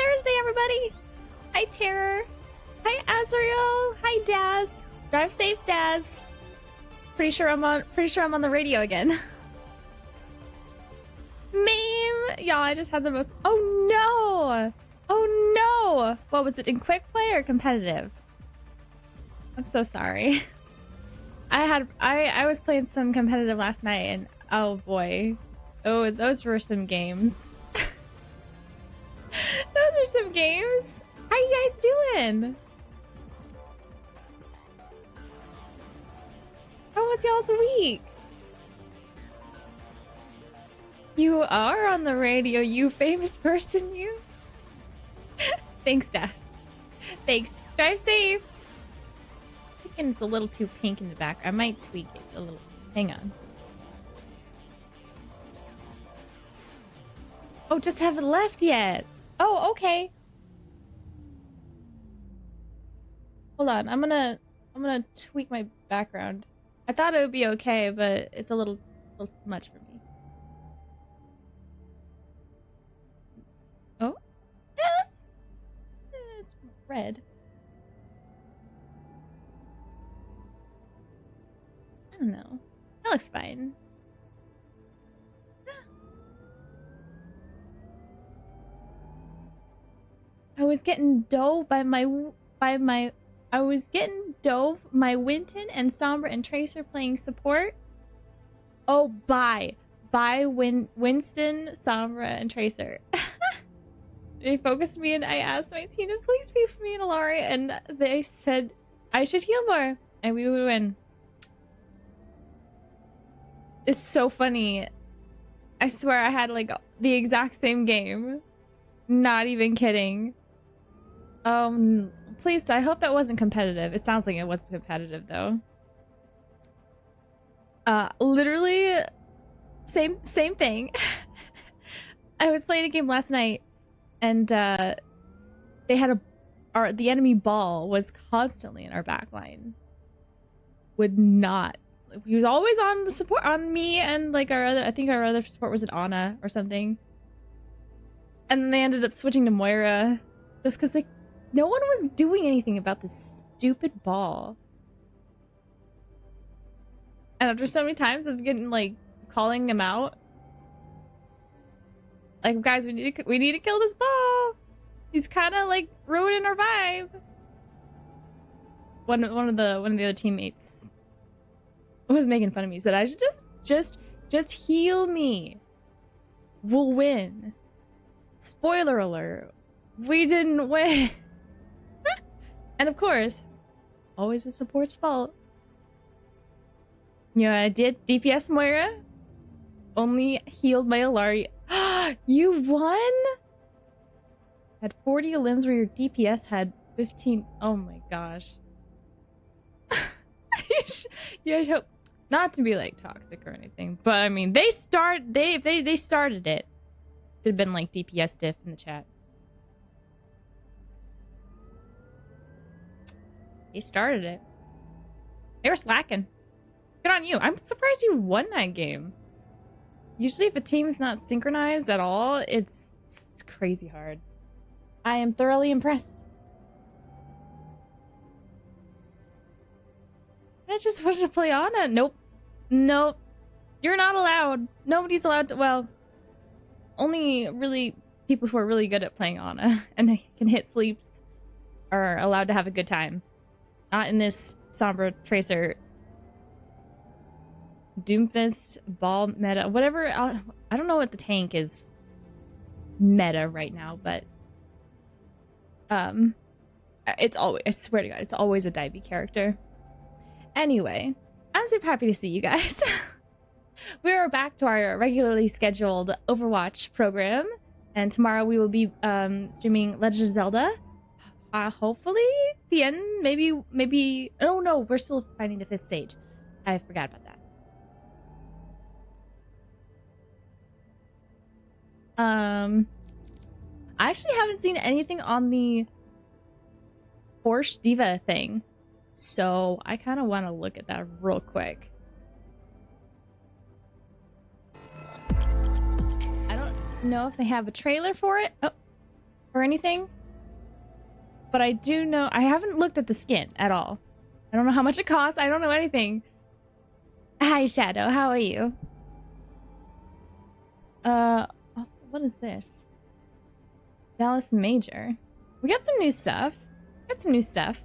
Thursday, everybody! Hi, Terror. Hi, Azrael. Hi, Daz. Drive safe, Daz. Pretty sure I'm on the radio again. Meme! Y'all, I just had the most. Oh no! Oh no! What was it, in quick play or competitive? I'm so sorry. I was playing some competitive last night and oh boy. Oh, those were some games. Those are some games. How you guys doing? How was y'all's week? You are on the radio, you famous person, you. Thanks, Daz. Thanks. Drive safe. I think it's a little too pink in the back. I might tweak it a little. Hang on. Oh, just haven't left yet. Oh, okay. Hold on. I'm gonna tweak my background. I thought it would be okay, but it's a little much for me. Oh, yes. It's red. I don't know. That looks fine. I was getting dove by my Winton and Sombra and Tracer playing support. Oh, by Winston, Sombra, and Tracer. They focused me and I asked my team to please be for me and Alari, and they said I should heal more and we would win. It's so funny. I swear I had like the exact same game. Not even kidding. Please, I hope that wasn't competitive. It sounds like it wasn't competitive though. Literally same thing. I was playing a game last night and they had the enemy ball was constantly in our back line. Would not. He was always on the support on me and like I think our other support was at Anna or something. And then they ended up switching to Moira just because like no one was doing anything about this stupid ball. And after so many times of getting like calling him out, like guys, we need to kill this ball. He's kind of like ruining our vibe. One of the other teammates was making fun of me. Said I should just heal me. We'll win. Spoiler alert, we didn't win. And of course, always the support's fault. You know, I did DPS Moira. Only healed my Alari. You won? Had 40 limbs where your DPS had 15. Oh my gosh. You hope not to be like toxic or anything, but I mean they started it. Should have been like DPS diff in the chat. They started it. They were slacking. Good on you. I'm surprised you won that game. Usually if a team's not synchronized at all, it's crazy hard. I am thoroughly impressed. I just wanted to play Ana. Nope. Nope. You're not allowed. Nobody's allowed to. Well, only really people who are really good at playing Ana and they can hit sleeps are allowed to have a good time. Not in this Sombra Tracer Doomfist ball meta. Whatever. I don't know what the tank is meta right now, but it's always, I swear to God, it's always a divey character. Anyway, I'm super happy to see you guys. We are back to our regularly scheduled Overwatch program, and tomorrow we will be streaming Legend of Zelda. Hopefully the end, maybe. Oh no, we're still finding the 5th stage. I forgot about that. I actually haven't seen anything on the Porsche Diva thing, so I kind of want to look at that real quick. I don't know if they have a trailer for it. Oh, or anything. But I do know, I haven't looked at the skin at all. I don't know how much it costs. I don't know anything. Hi, Shadow. How are you? Also, what is this? Dallas Major. We got some new stuff. Got some new stuff.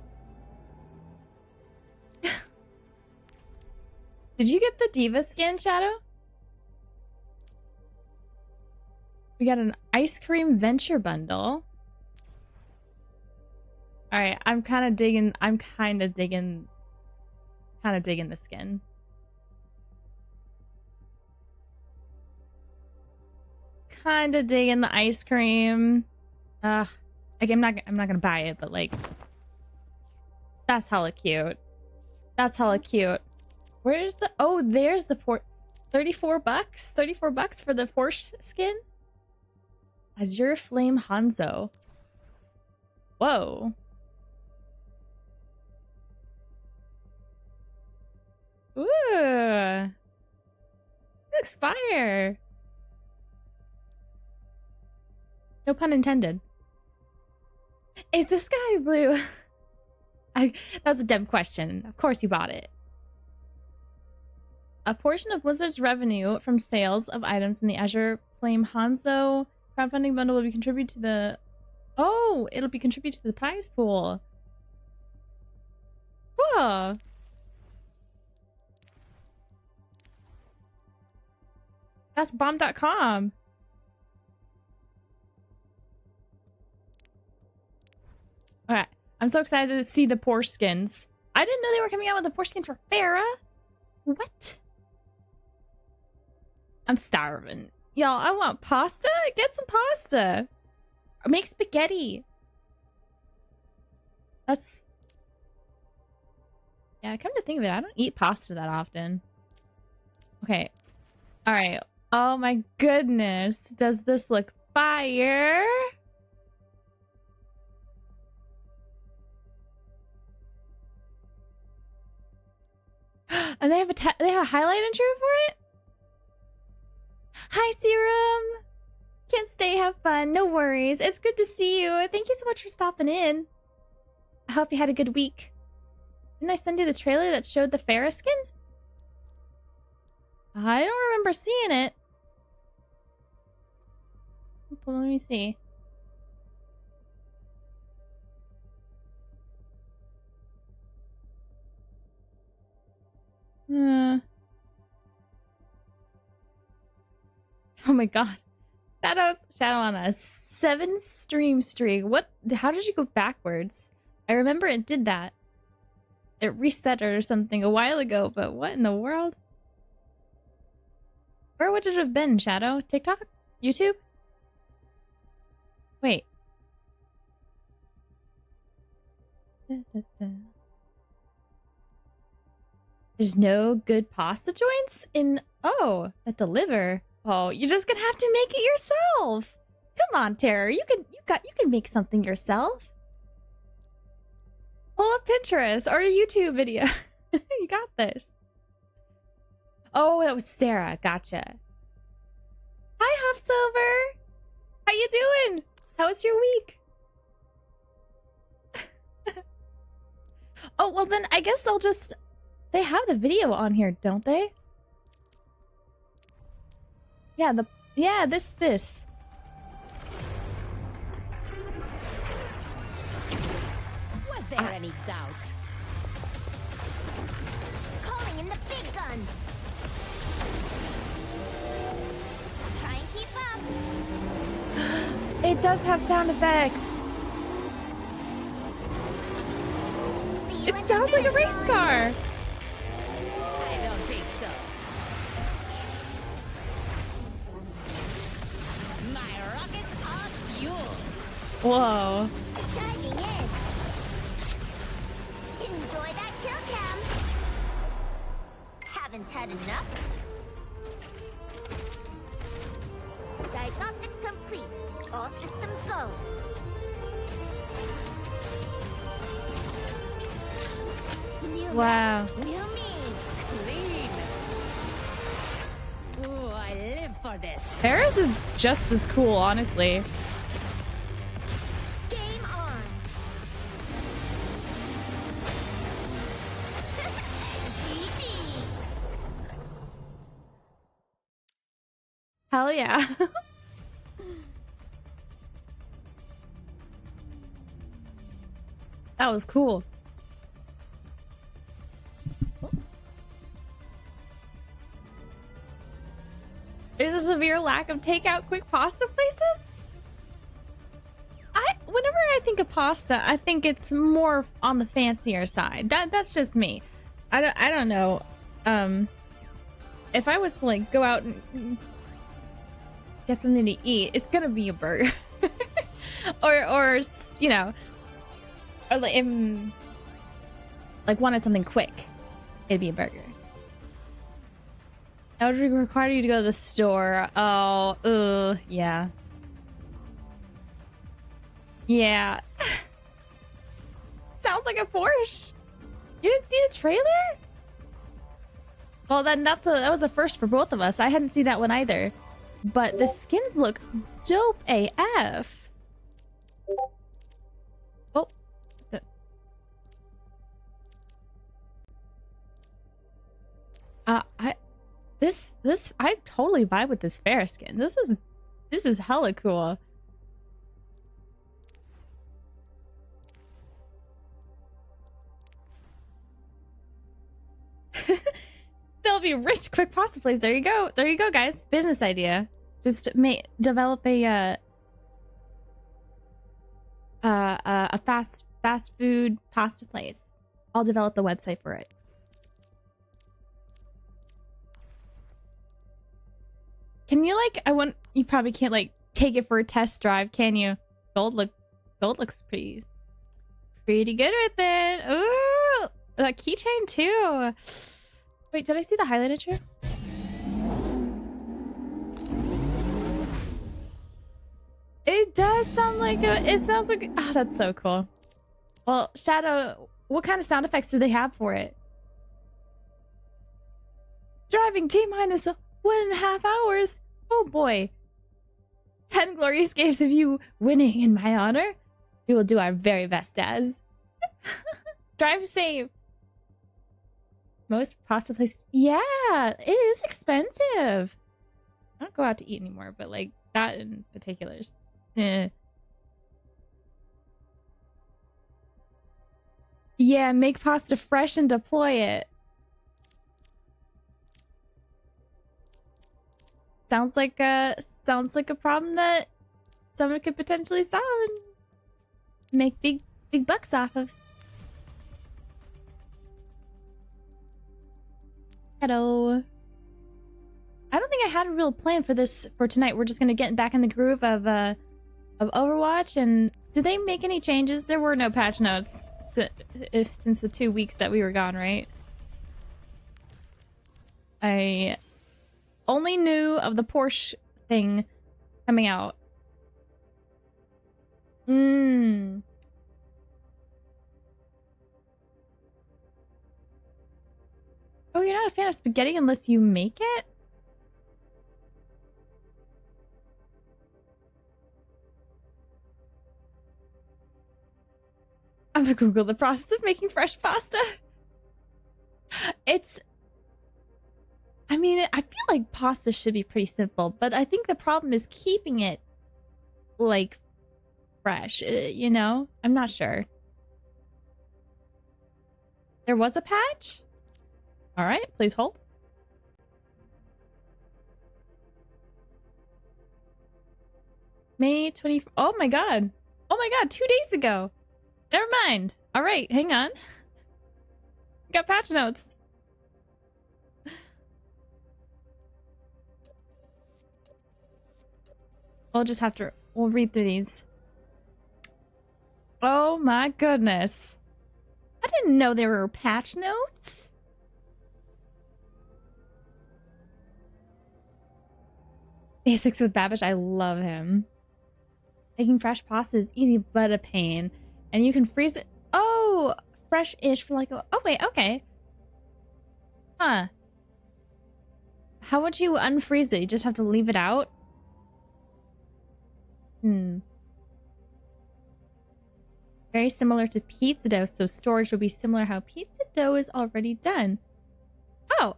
Did you get the Diva skin, Shadow? We got an ice cream venture bundle. All right, I'm kind of digging the skin. Kind of digging the ice cream. Like, I'm not gonna buy it, but like, that's hella cute. That's hella cute. Where's the? Oh, there's the port. $34. $34 for the Porsche skin. Azure Flame Hanzo. Whoa. Ooh. Looks fire. No pun intended. Is the sky blue? That was a dumb question. Of course you bought it. A portion of Blizzard's revenue from sales of items in the Azure Flame Hanzo crowdfunding bundle will be contributed to the... Oh, it'll be contributed to the prize pool. Cool. That's bomb.com. Alright. I'm so excited to see the Porsche skins. I didn't know they were coming out with the Porsche skin for Farah. What? I'm starving. Y'all, I want pasta? Get some pasta. Or make spaghetti. That's... Yeah, come to think of it, I don't eat pasta that often. Okay. Alright. Oh my goodness. Does this look fire? And they have a highlight intro for it? Hi, Serum. Can't stay, have fun. No worries. It's good to see you. Thank you so much for stopping in. I hope you had a good week. Didn't I send you the trailer that showed the Farah skin? I don't remember seeing it. Let me see. Oh my god. Shadow on a 7 stream streak. What? How did you go backwards? I remember it did that. It reset or something a while ago, but what in the world? Where would it have been, Shadow? TikTok? YouTube? Wait. There's no good pasta joints in... Oh, at the liver. Oh, you're just gonna have to make it yourself. Come on, Terror. You can make something yourself. Pull up Pinterest or a YouTube video. You got this. Oh, that was Sarah. Gotcha. Hi, Hop Silver. How you doing? How was your week? Oh, well then I guess I'll just... They have the video on here, don't they? Yeah, this. Was there any doubt? Calling in the big guns. Try and keep up. It does have sound effects. It sounds like a race car. I don't think so. My rockets are fuel. Whoa. Diving in. Enjoy that kill cam. Haven't had enough. Diagnostics complete. All systems go. Wow. New me. Clean. Ooh, I live for this. Paris is just as cool, honestly. Hell yeah. That was cool. There's a severe lack of takeout quick pasta places? Whenever I think of pasta, I think it's more on the fancier side. That's just me. I don't know. If I was to like go out and get something to eat, it's gonna be a burger. or you know, or like wanted something quick, it'd be a burger. That would require you to go to the store. Oh, yeah. Yeah. Sounds like a Porsche. You didn't see the trailer? Well, then that was a first for both of us. I hadn't seen that one either. But the skins look dope AF. Oh. I totally vibe with this fair skin. This is hella cool. They'll be rich quick pasta plays. There you go. There you go, guys. Business idea. Just develop a fast food pasta place. I'll develop the website for it. Can you you probably can't like take it for a test drive, can you? Gold looks pretty good with it. Ooh, that keychain too. Wait, did I see the highlighted tree? It does sound like it sounds like, oh, that's so cool. Well, Shadow, what kind of sound effects do they have for it? Driving T-minus 1.5 hours. Oh boy. 10 glorious games of you winning in my honor. We will do our very best, Daz. Drive safe. Most pasta places. Yeah, it is expensive. I don't go out to eat anymore, but like that in particulars. Yeah, make pasta fresh and deploy it. Sounds like a problem that someone could potentially solve and make big bucks off of. Hello. I don't think I had a real plan for this for tonight. We're just gonna get back in the groove of Overwatch. And did they make any changes? There were no patch notes since the 2 weeks that we were gone, right? I only knew of the Porsche thing coming out. Oh, you're not a fan of spaghetti unless you make it? I'm gonna Google the process of making fresh pasta. I mean, I feel like pasta should be pretty simple, but I think the problem is keeping it, like, fresh, you know? I'm not sure. There was a patch? Alright, please hold. May 20... Oh my god! Oh my god, 2 days ago! Never mind. Alright, hang on. Got patch notes. We'll just have to... We'll read through these. Oh my goodness. I didn't know there were patch notes. Basics with Babish, I love him. Making fresh pasta is easy but a pain. And you can freeze it. Oh, fresh-ish for like... Oh, wait, okay. Huh. How would you unfreeze it? You just have to leave it out? Very similar to pizza dough, so storage would be similar how pizza dough is already done. Oh.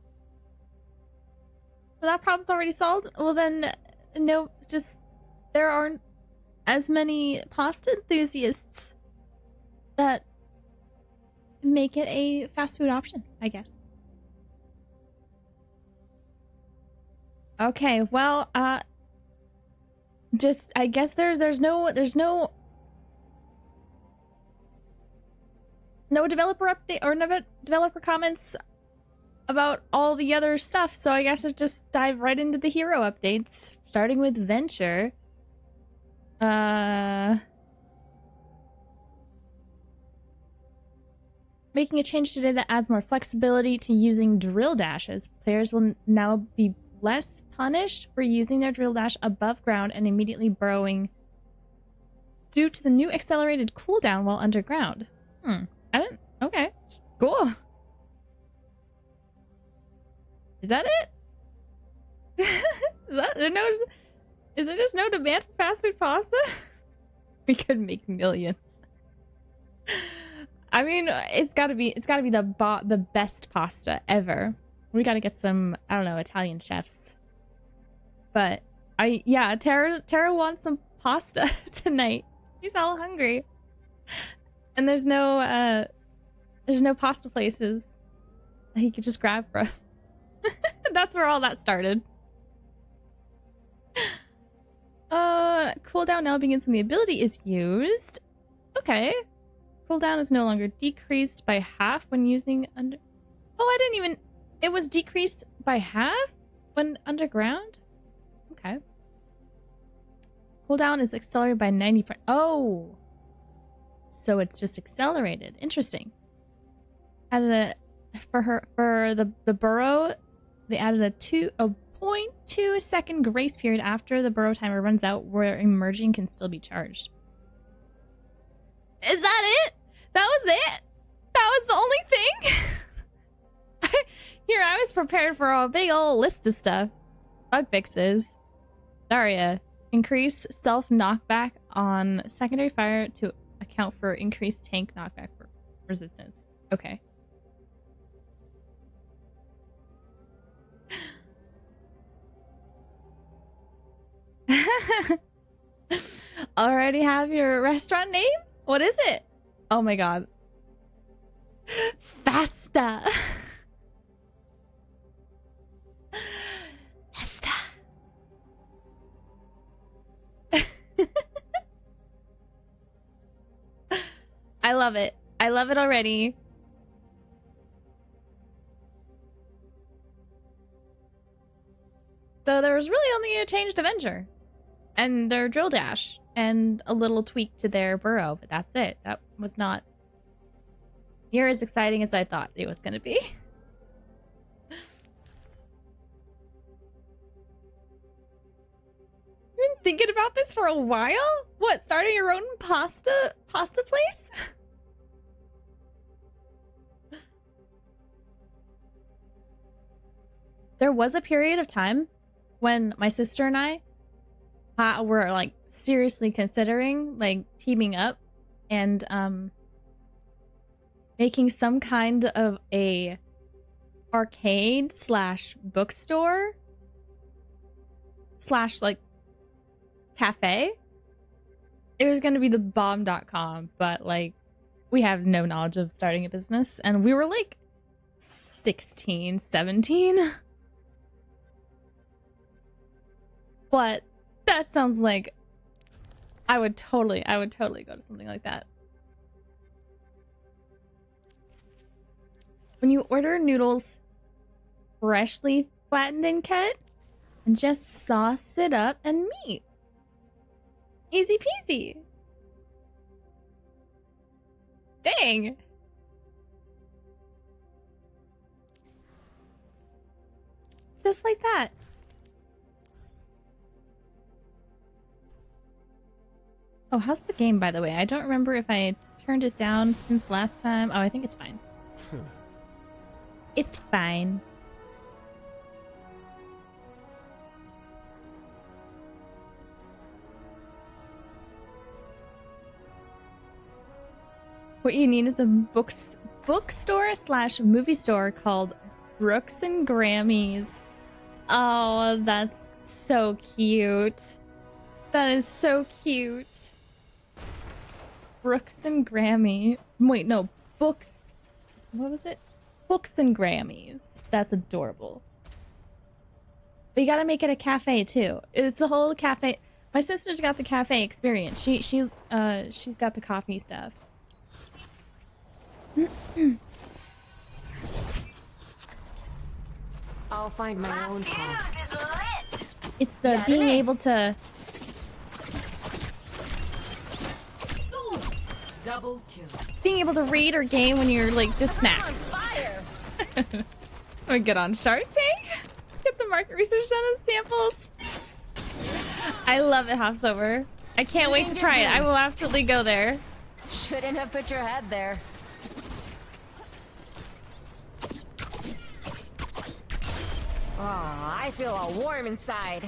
So that problem's already solved? Well then, no, just there aren't as many pasta enthusiasts that make it a fast food option, I guess. Okay, well, just I guess there's no developer update or no developer comments about all the other stuff, so I guess let's just dive right into the hero updates, starting with Venture. Making a change today that adds more flexibility to using drill dashes. Players will now be less punished for using their drill dash above ground and immediately burrowing due to the new accelerated cooldown while underground. Okay, cool. Is that it? Is there just no demand for fast food pasta? We could make millions. I mean, it's gotta be the best pasta ever. We gotta get some, I don't know, Italian chefs. But yeah, Tara wants some pasta tonight. He's all hungry. And there's no pasta places that he could just grab from. That's where all that started. Cooldown now begins when the ability is used. Okay. Cooldown is no longer decreased by half when using under... Oh, I didn't even... It was decreased by half when underground? Okay. Cooldown is accelerated by 90%. Oh! So it's just accelerated. Interesting. Added a... For the burrow, they added a 0.2 second grace period after the burrow timer runs out where emerging can still be charged. Is that it? That was it? That was the only thing? Here, I was prepared for a big old list of stuff. Bug fixes. Daria. Increase self knockback on secondary fire to account for increased tank knockback for resistance. Okay. Already have your restaurant name? What is it? Oh my god. Fasta. Fasta. I love it. I love it already. So there was really only a change to Venture and their drill dash and a little tweak to their burrow, but that's it. That was not near as exciting as I thought it was going to be. You've been thinking about this for a while? What, starting your own pasta place? There was a period of time when my sister and I were like seriously considering like teaming up and making some kind of a arcade slash bookstore slash like cafe. It was going to be the bomb.com, but like we have no knowledge of starting a business and we were like 16, 17. But that sounds like I would totally go to something like that. When you order noodles freshly flattened and cut, and just sauce it up and meat. Easy peasy. Dang. Just like that. Oh, how's the game, by the way? I don't remember if I turned it down since last time. Oh, I think it's fine. It's fine. What you need is a bookstore slash movie store called Brooks and Grammys. Oh, that's so cute. That is so cute. Brooks and Grammy. Wait, no. Books. What was it? Books and Grammys. That's adorable. But you gotta make it a cafe too. It's the whole cafe. My sister's got the cafe experience. She's got the coffee stuff. I'll find my own path. It's the being able to Double kill. being able to read or game when you're like just snack. On fire. Or get on Shark Tank. Get the market research done and samples. I love it, Hopsover. I can't wait to try it. I will absolutely go there. Shouldn't have put your head there. Oh, I feel all warm inside.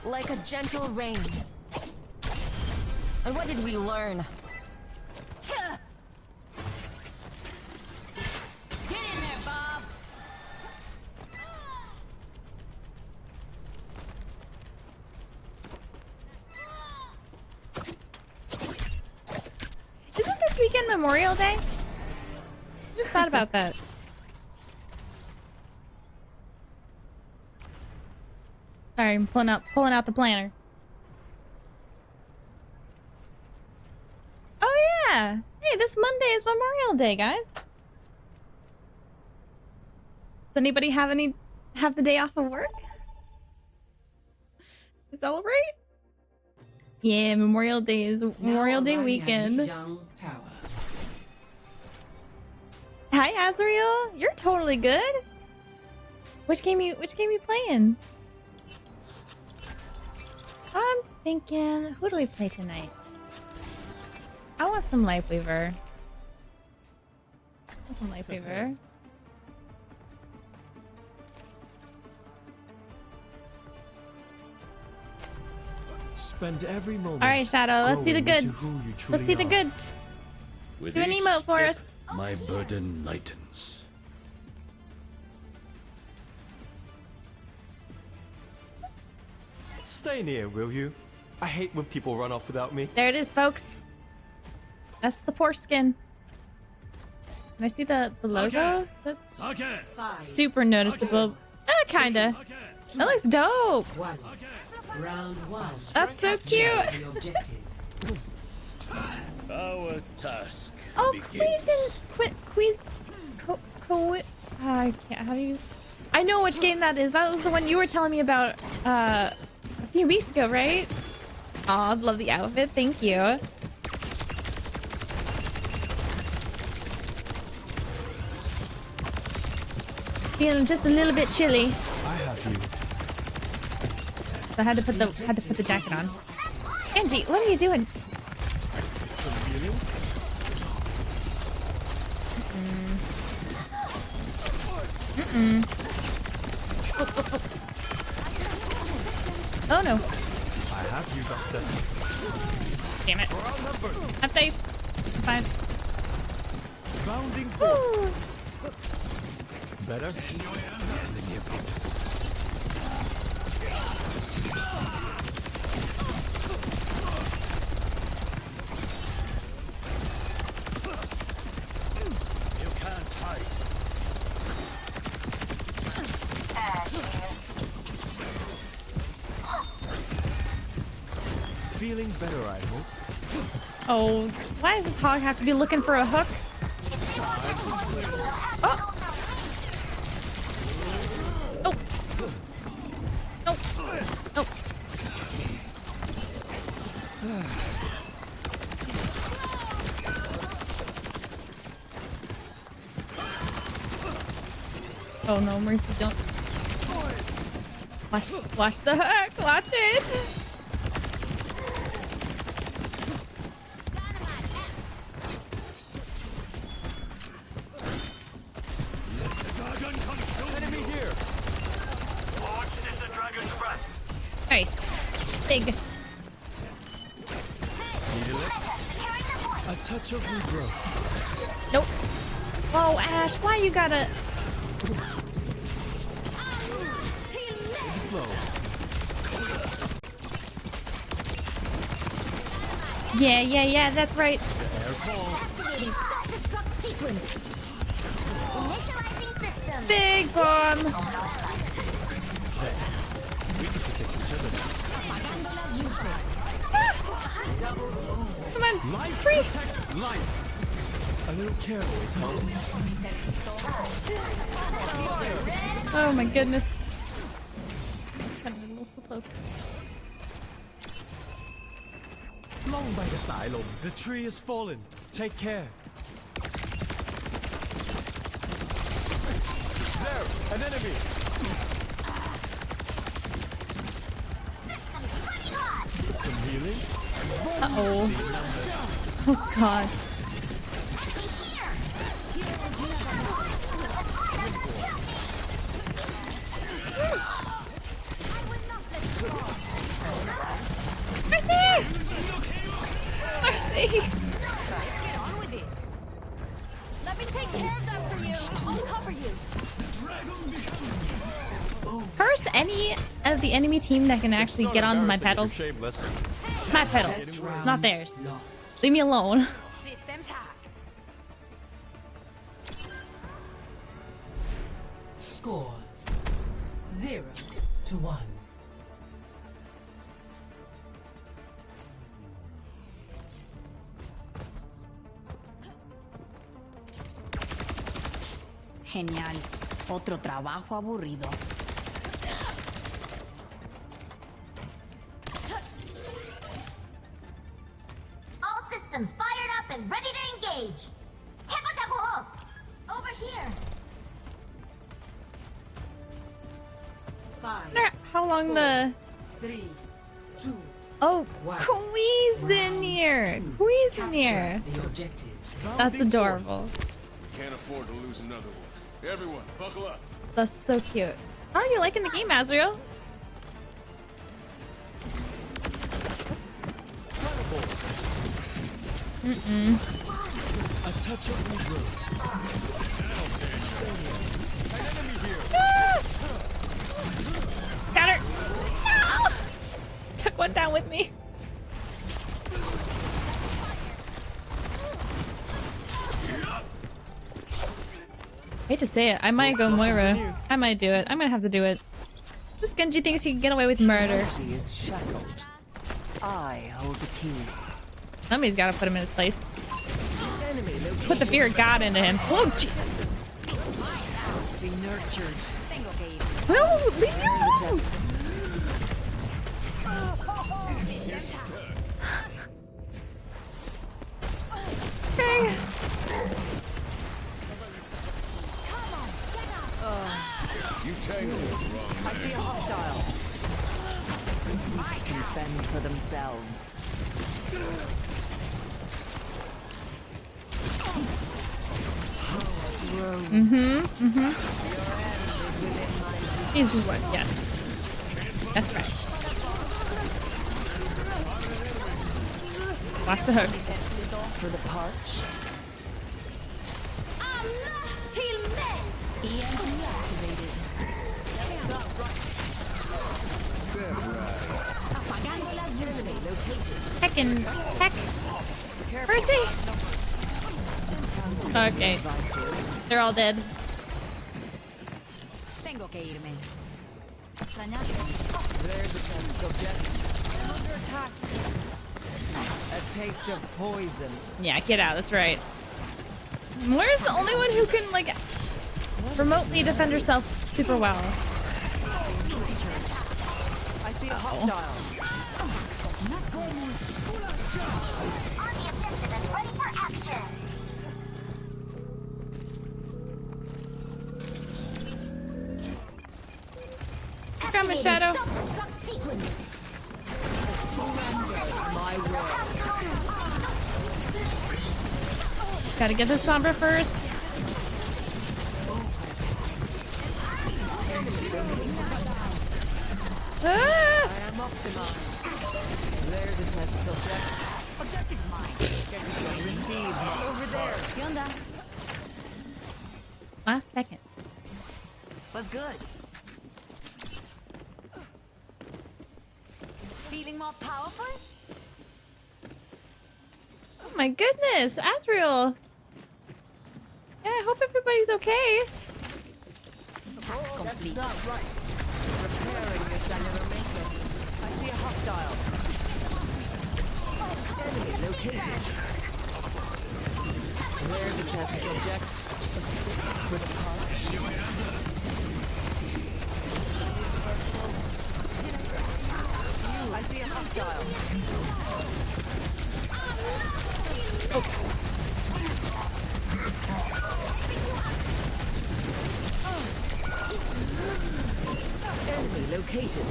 Like a gentle rain. And what did we learn? Get in there, Bob. Isn't this weekend Memorial Day? Just thought about that. Sorry, I'm pulling out the planner. Oh yeah! Hey, this Monday is Memorial Day, guys. Does anybody have the day off of work to celebrate? Yeah, Memorial Day is Memorial Day weekend. Hi, Azriel. You're totally good. Which game you playing? I'm thinking, who do we play tonight? I want some Lightweaver. Spend every moment. All right, Shadow. Let's see the growing into goods. who you Let's see the truly are. goods. With Do an each emote for step, us. My burden lightens. Stay near, will you? I hate when people run off without me. There it is, folks. That's the Porsche skin. Can I see the logo? That's super noticeable. Kinda. That looks dope. Round one. That's so cute. The objective. Our task Oh, begins. I can't. How do you? I know which game that is. That was the one you were telling me about a few weeks ago, right? Aw, love the outfit. Thank you. Feeling just a little bit chilly. I have you. So I had to put the jacket on. Angie, what are you doing? Some healing? Oh no. I have you, Doctor. Damn it. I'm safe. I'm fine. Bounding forth. Woo. Better? You can't hide. Feeling better, I hope. Oh, why does this hog have to be looking for a hook? Oh. Oh. Oh. Oh. Oh no, Mercy, don't. Watch the hook. Watch it. Enemy here. Nice. Big. Need a lift? A touch of regrowth. Nope. Oh, Ash, why you gotta... Yeah, that's right. Activating self-destruct sequence. Initializing system. Big bomb. We can protect each other. Come on, Life free. protects life. A little care always helps. Oh my goodness. Kind of a little so close. Long by the side, the tree has fallen. Take care. There, an enemy. Some healing. Uh-oh. Oh god. Mercy! Mercy! Let's get on with it. Let me take care of that for you. I'll cover you. Curse any of the enemy team that can actually get onto my pedals. Shameless. My pedals, not theirs. Lost. Leave me alone. Systems hacked. Score 0-1. Genial. Otro trabajo aburrido. All systems fired up and ready to engage. 해보자고. Over here. Wonder how long the... 3, 2, Oh, Wow. Cuisinere. Cuisinere. the objective. That's adorable. Can't afford to lose another one. Everyone, buckle up. That's so cute. How are you liking the game, Azriel? A touch of regrowth. Got her! No! Took one down with me. Hate to say it, I might go Moira. I might do it. I'm gonna have to do it. This Genji thinks he can get away with murder. She is shackled. I hold the key. Somebody's gotta put him in his place. Put the fear of God into him. Oh, jeez! Be nurtured. No, leave me alone! Okay. You tangled with the wrong I see a hostile. Can fend for themselves. He's what? Yes. That's right. Watch the hook. For the parched. Heckin' heck. Percy! Okay. They're all dead. Tengo que irme. There's a test subject. Under attack. A taste of poison. Yeah, get out, that's right. Moira's the only one who can, like, remotely defend herself super well. I see a hostile. On the objective and ready for action. Grab my shadow. Self-destruct sequence. My will. Gotta get this Sombra first. Ah! I am optimized. There's a test subject. Objective's mine. Received. Over there. ¿Qué onda? Last second. Was good. Feeling more powerful? Oh my goodness, Azriel. Yeah, I hope everybody's okay. Complete. Repairing this animator. I see a hostile. Enemy located. There's a test subject. A stick with a punch. I see a hostile. Enemy located.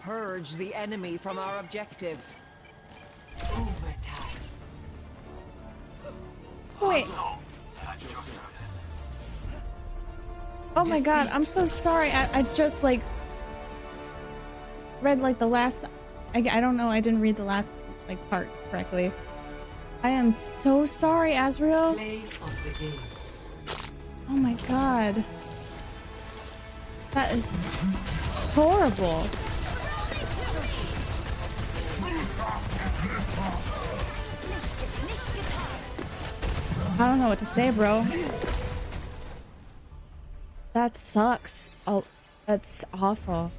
Purge the enemy from our objective. Overtime. Wait. Oh my god, I'm so sorry. I just like read like the last I don't know, I didn't read the last like part correctly. I am so sorry, Azriel. Play of the game. Oh my god. That is horrible. I don't know what to say, bro. That sucks. Oh, that's awful.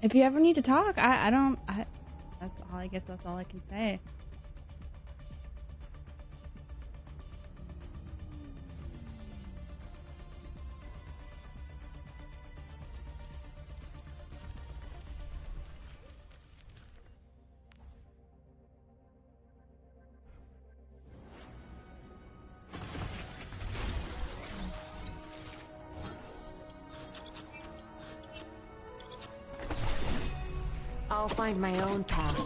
If you ever need to talk, that's all, I guess that's all I can say. I'll find my own path.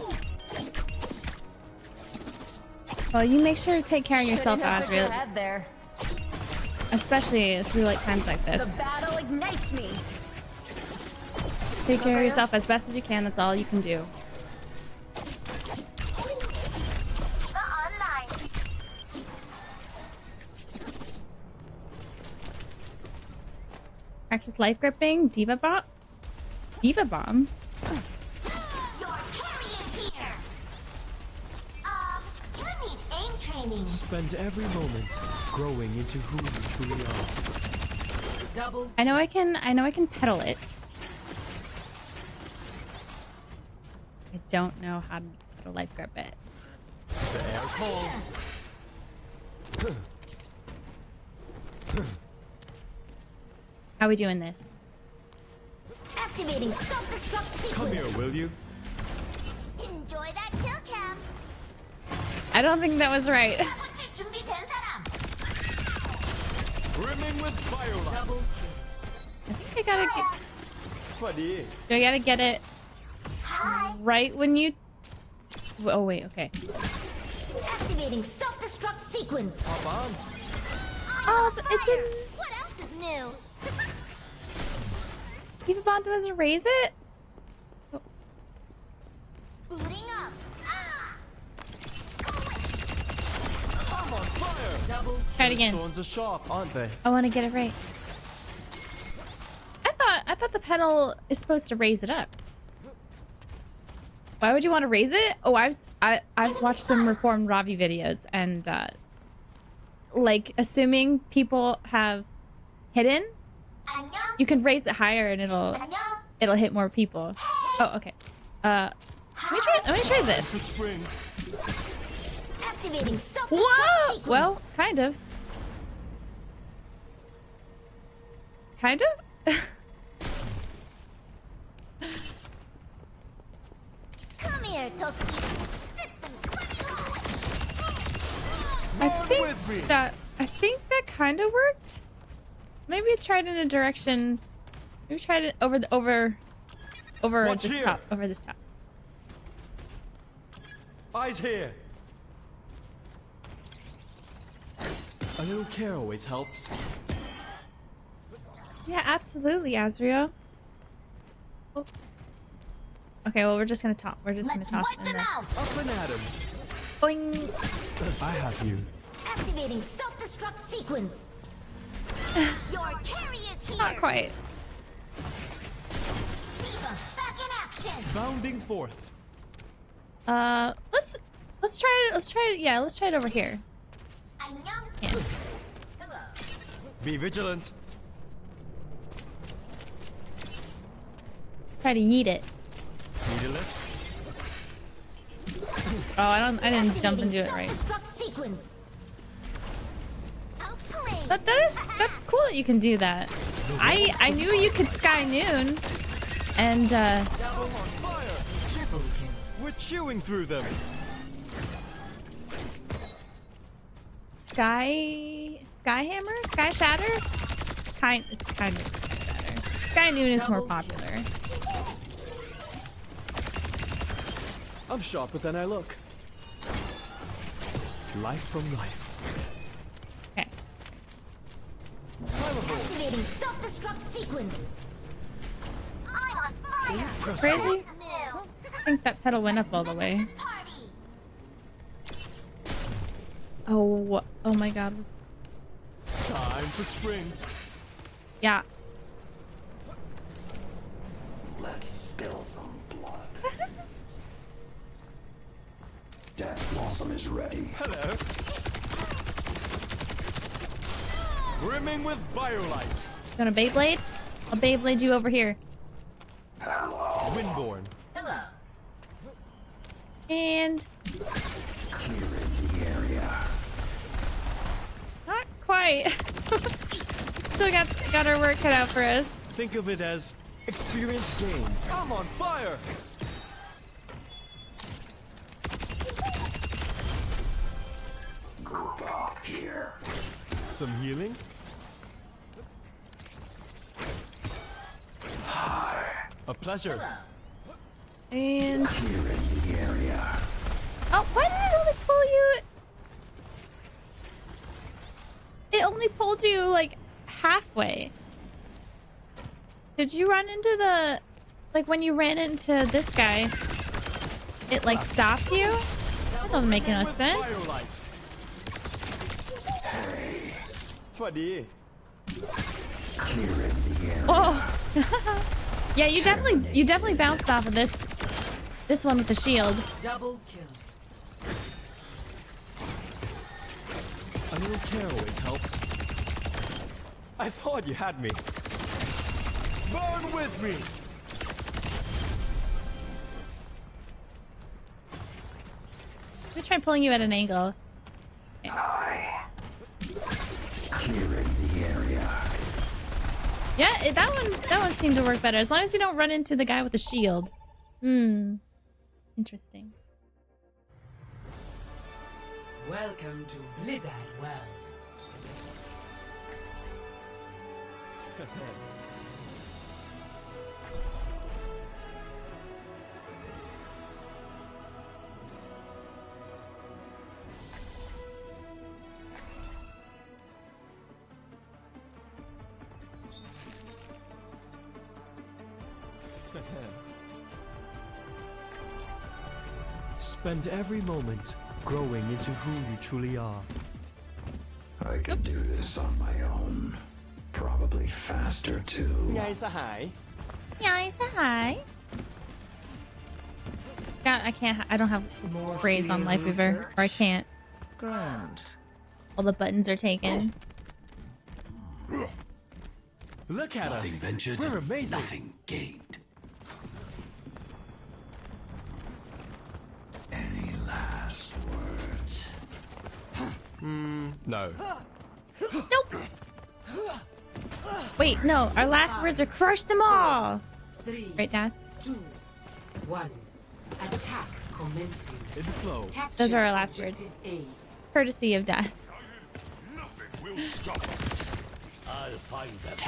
Well, you make sure to take care of yourself, Shouldn't have put your Azriel. head there. Especially through like times like The this. battle ignites me. Take care of yourself as best as you can. That's all you can do. The online. Practice life gripping. Diva bomb. Diva bomb. Your carry is here. You need aim training. Spend every moment growing into who you truly are. Double. I know I can pedal it. I don't know how to life grip it. The air calls. How are we doing this? Activating self-destruct sequence. Come here, will you? Enjoy that kill cam. I don't think that was right. 붙일 준비된 사람. Brimming with firelight. Double. I think I gotta get. สวัสดี Do I gotta get it Hi. right when you? Oh wait, okay. Activating self-destruct sequence. Hop on. Oh, it didn't. What else is new? Diva bomb doesn't raise it. Booting up. I'm on fire. Double. Try it again. Thorns are sharp, aren't they? I want to get it right. I thought the pedal is supposed to raise it up. Why would you want to raise it? Oh, I've watched some reformed Ravi videos, and like assuming people have hidden, 안녕. you can raise it higher and 안녕. it'll hit more people. Oh, okay. Let me try The this. spring. Activating self-destruct Whoa! sequence. Well, kind of. Kind of? Come here, Toki. Systems running low. I with me. think that kind of worked. Maybe I tried in a direction. Maybe tried it over Watch this here. top. Over this top. Eyes here. A little care always helps. Yeah, absolutely, Azriel. Oh. Okay, well we're just gonna top. We're just Let's gonna toss wipe it in them there. out. Up and at 'em. Boing. I have you. Activating self-destruct sequence. Your carry is here. Not quite. Diva, back in action. Bounding forth. Let's try it. Let's try it. Yeah, let's try it over here. 안녕. Yeah. Be vigilant. Try to yeet it. Need a lift? Oh, I didn't jump and do it right. Self-destruct sequence. Outplayed. That's cool that you can do that. I knew you could Sky Noon, and Double on fire. Triple kill. We're chewing through them. Sky Hammer, Sky Shatter, it's kind of Sky Shatter. Sky Noon is more popular. I'm sharper than I look. Life from life. Okay. Activating self-destruct sequence. I'm on fire. Crazy? I think that pedal went up all the way. Party. Oh my God. Time for spring. Yeah. Let's spill some blood. Death Blossom is ready. Hello. Brimming with Biolite. You want a Beyblade? I'll Beyblade you over here. Windborn. And Clearing the area. not quite. Still got our work cut out for us. Think of it as experience gained. I'm on fire. Group up here. Some healing. A pleasure. And Clearing the area. oh, why did it only pull you? It only pulled you like halfway. Did you run into the, like when you ran into this guy, it like stopped you? That doesn't make no With sense. Biolite. Swaddy. Clearing the area. Oh, yeah, you definitely bounced off of this one with the shield. Double kill. A little care always helps. I thought you had me. Burn with me. Let me try pulling you at an angle. Clearing the area. Yeah, that one seemed to work better. As long as you don't run into the guy with the shield. Interesting. Welcome to Blizzard World. Spend every moment growing into who you truly are. I can do this on my own. Probably faster too. Yay, hi. Yeah, say hi. God, I don't have sprays on Life Weaver, or I can't. Grand. All the buttons are taken. Look at Nothing us. ventured, We're amazing. nothing gained. Any last words? No. Nope. Wait, no. Our last words are crush them all. 3, Right, Das? 2, 1. Attack commencing. In the flow. Capture Those are our last words. objective A. Courtesy of Das. Nothing will stop us. I'll find them.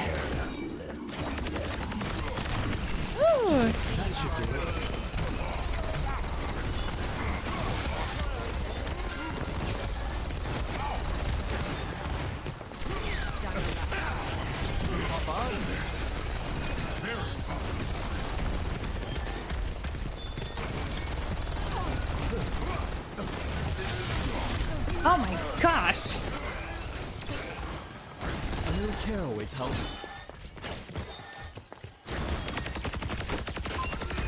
Ooh. That should do it. Oh my gosh. A little care always helps.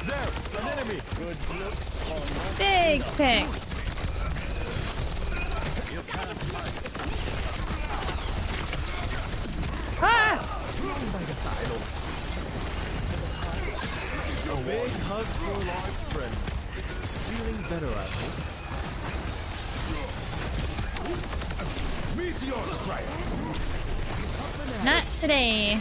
There, an enemy. Good looks on my Big pick. You can't fight. Ah! By the side. A big hug for our friend. Feeling better, I hope. Meteor strike. Not today.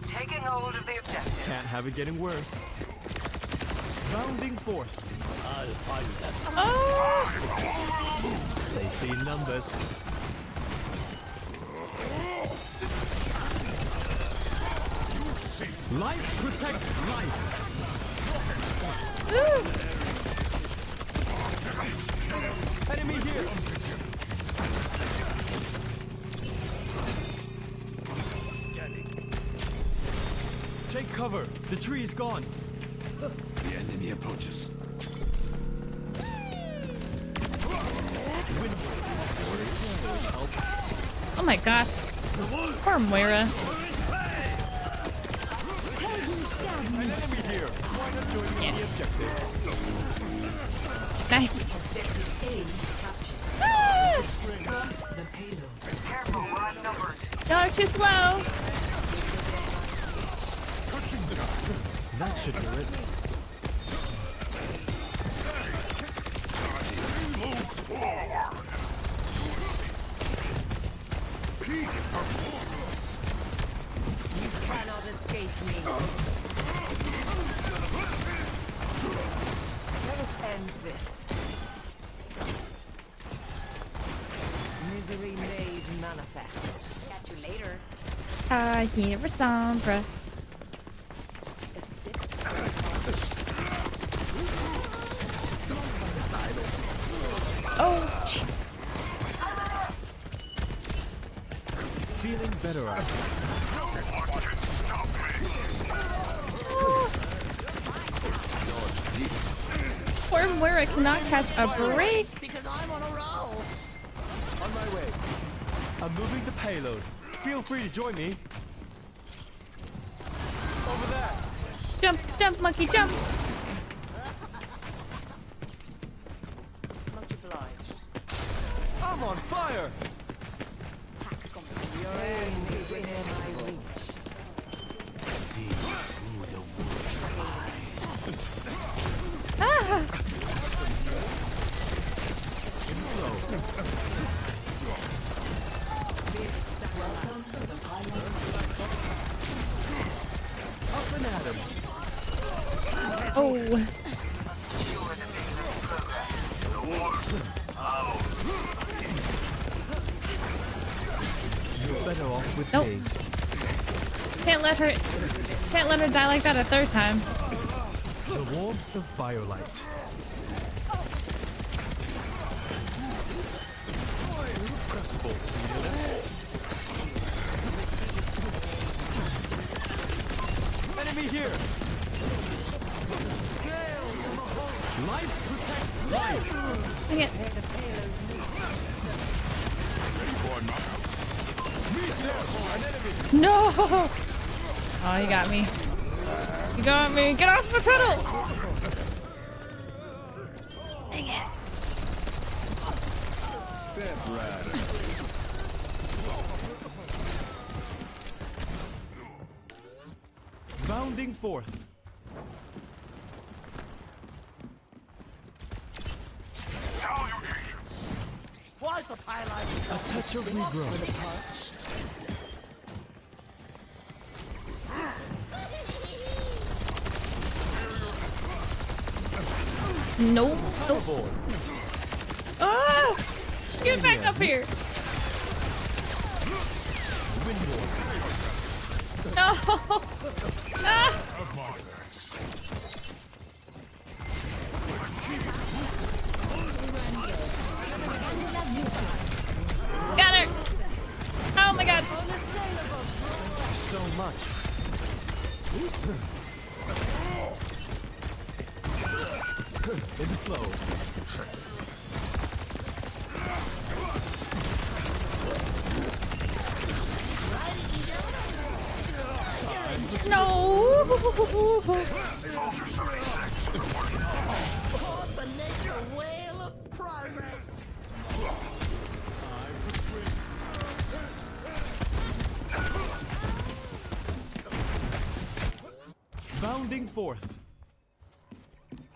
Taking hold of the objective. Can't have it getting worse. Rounding forth. I'll find them. Oh! Safety in numbers. Life protects life. Enemy here. Take cover. The tree is gone. The enemy approaches. Oh my gosh. Poor Moira. An enemy here. Why not join me on the objective? Nice. The payload. Careful, we're outnumbered. Y'all are too slow. That should do it. You cannot escape me. Let us end this. Misery made manifest. Catch you later. Here for Sombra. Oh, jeez. Feeling better, I think. Poor Moira cannot catch a break. On my way. I'm moving the payload. Feel free to join me. Over there. Jump, jump, monkey, jump. Much obliged. I'm on fire. Your aim is within my reach. See through the wolf's eye. Ah! Up and at him. Oh. You're better off with Nope. me. Can't let her die like that a third time. The warmth of firelight. Pressable. Enemy here. Life protects life. Dang it. An enemy. No! Oh, you got me. You got me. Get off the pedal! Dang it. Step right. Bounding forth. Why's the pylon? A touch of regrowth. Nope. Nope. Hoverboard. Ah! Just get back up here. Windward. No! Ah! Got her! Oh my god! much. In the flow. No. The nature whale of progress. Bounding forth.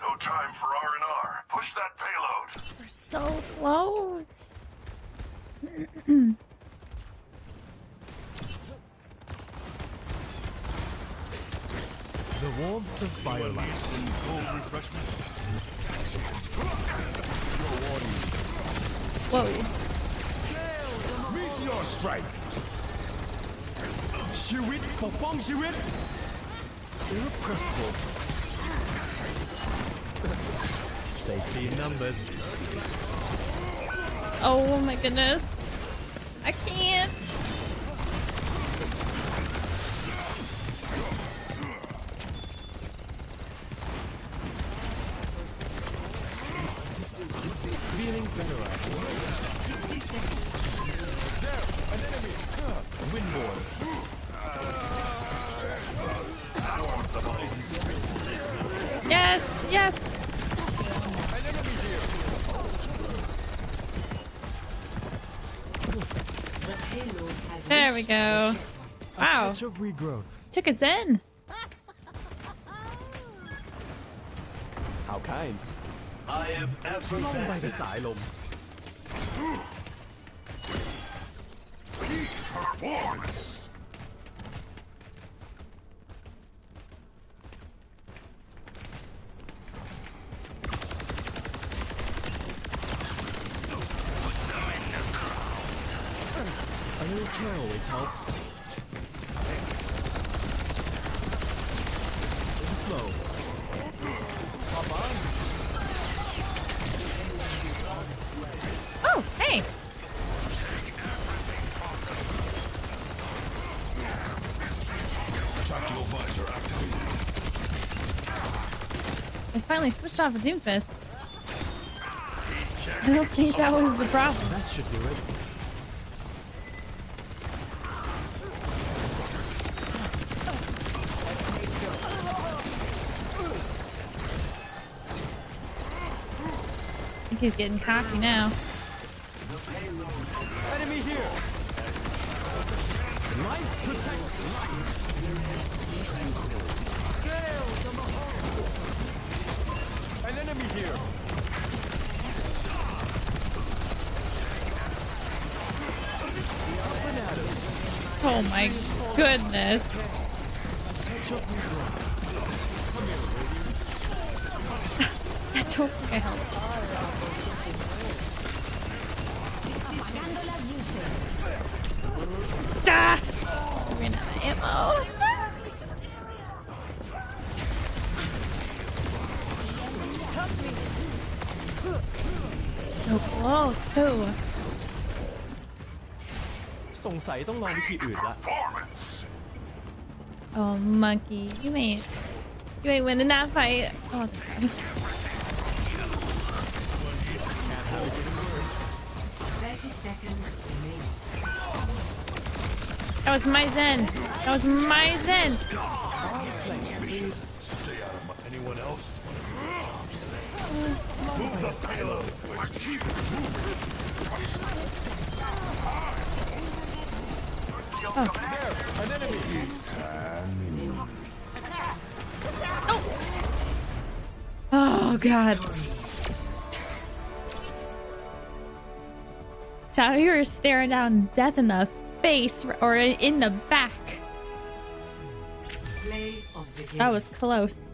No time for R&R. Push that payload. We're so close. The warmth of firelight. Cold refreshment. Whoa. Meteor strike. ชีวิตปกป้องชีวิต Irrepressible. Safety in numbers. Oh my goodness. I can't. Feeling better. 60 seconds. There, an enemy. Windborne. Yes, yes. An enemy here. The payload has There we go. A Wow. touch of regrowth. Took us in. How kind. I am ล่องไปในสายลม Peak performance. A little care always helps. In the flow. Hop on. Oh, hey. Tactical visor activated. I finally switched off a Doomfist. I don't think that was the problem. That should do it. I think he's getting cocky now. Enemy here. Life protects life. An enemy here. Up and at him. Oh my goodness. Touch of regrowth. I don't think I helped. Ah! I ran out of ammo. So close too. สงสัยต้องลองวิธีอื่นละ Performance. Oh monkey, you ain't winning that fight. Oh god. Can't have it getting worse. 30 seconds remaining. That was my zen. That was my zen. Please. Stay out of my... Anyone else? Move the payload. Let's keep it moving. There, an enemy. Oh god. Shadow, you were staring down death in the face or in the back. Play of the game. That was close.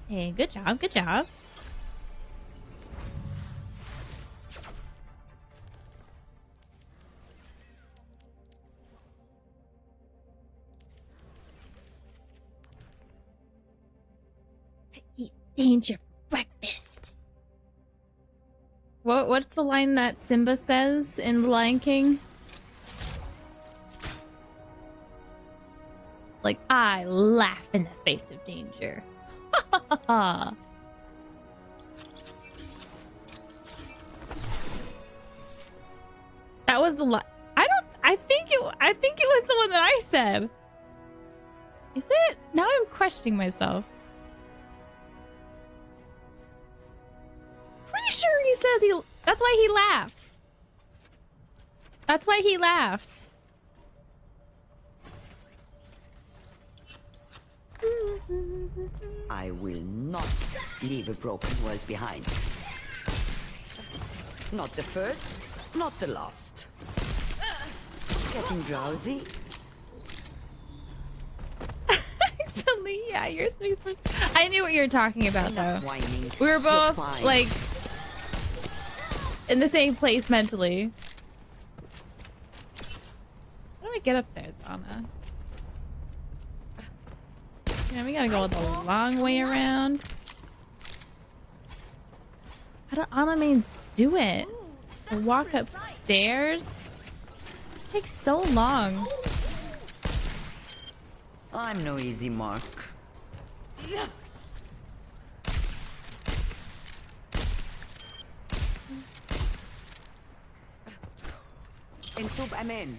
Hey, good job, good job. eat danger for breakfast. What's the line that Simba says in The Lion King? Like, I laugh in the face of danger. That was the line. I think it was the one that I said. Is it? Now I'm questioning myself. Pretty sure he says that's why he laughs. That's why he laughs. I will not leave a broken world behind. Not the first, not the last. Getting drowsy? Actually, yeah, your speaks first. I knew what you were talking about, though. Whining. We were You're both, fine. like, in the same place mentally. How do I get up there, Zana? Yeah, we gotta go the long way around. How do Anna do it? Walk upstairs? It takes so long. I'm no easy mark. Entub amen.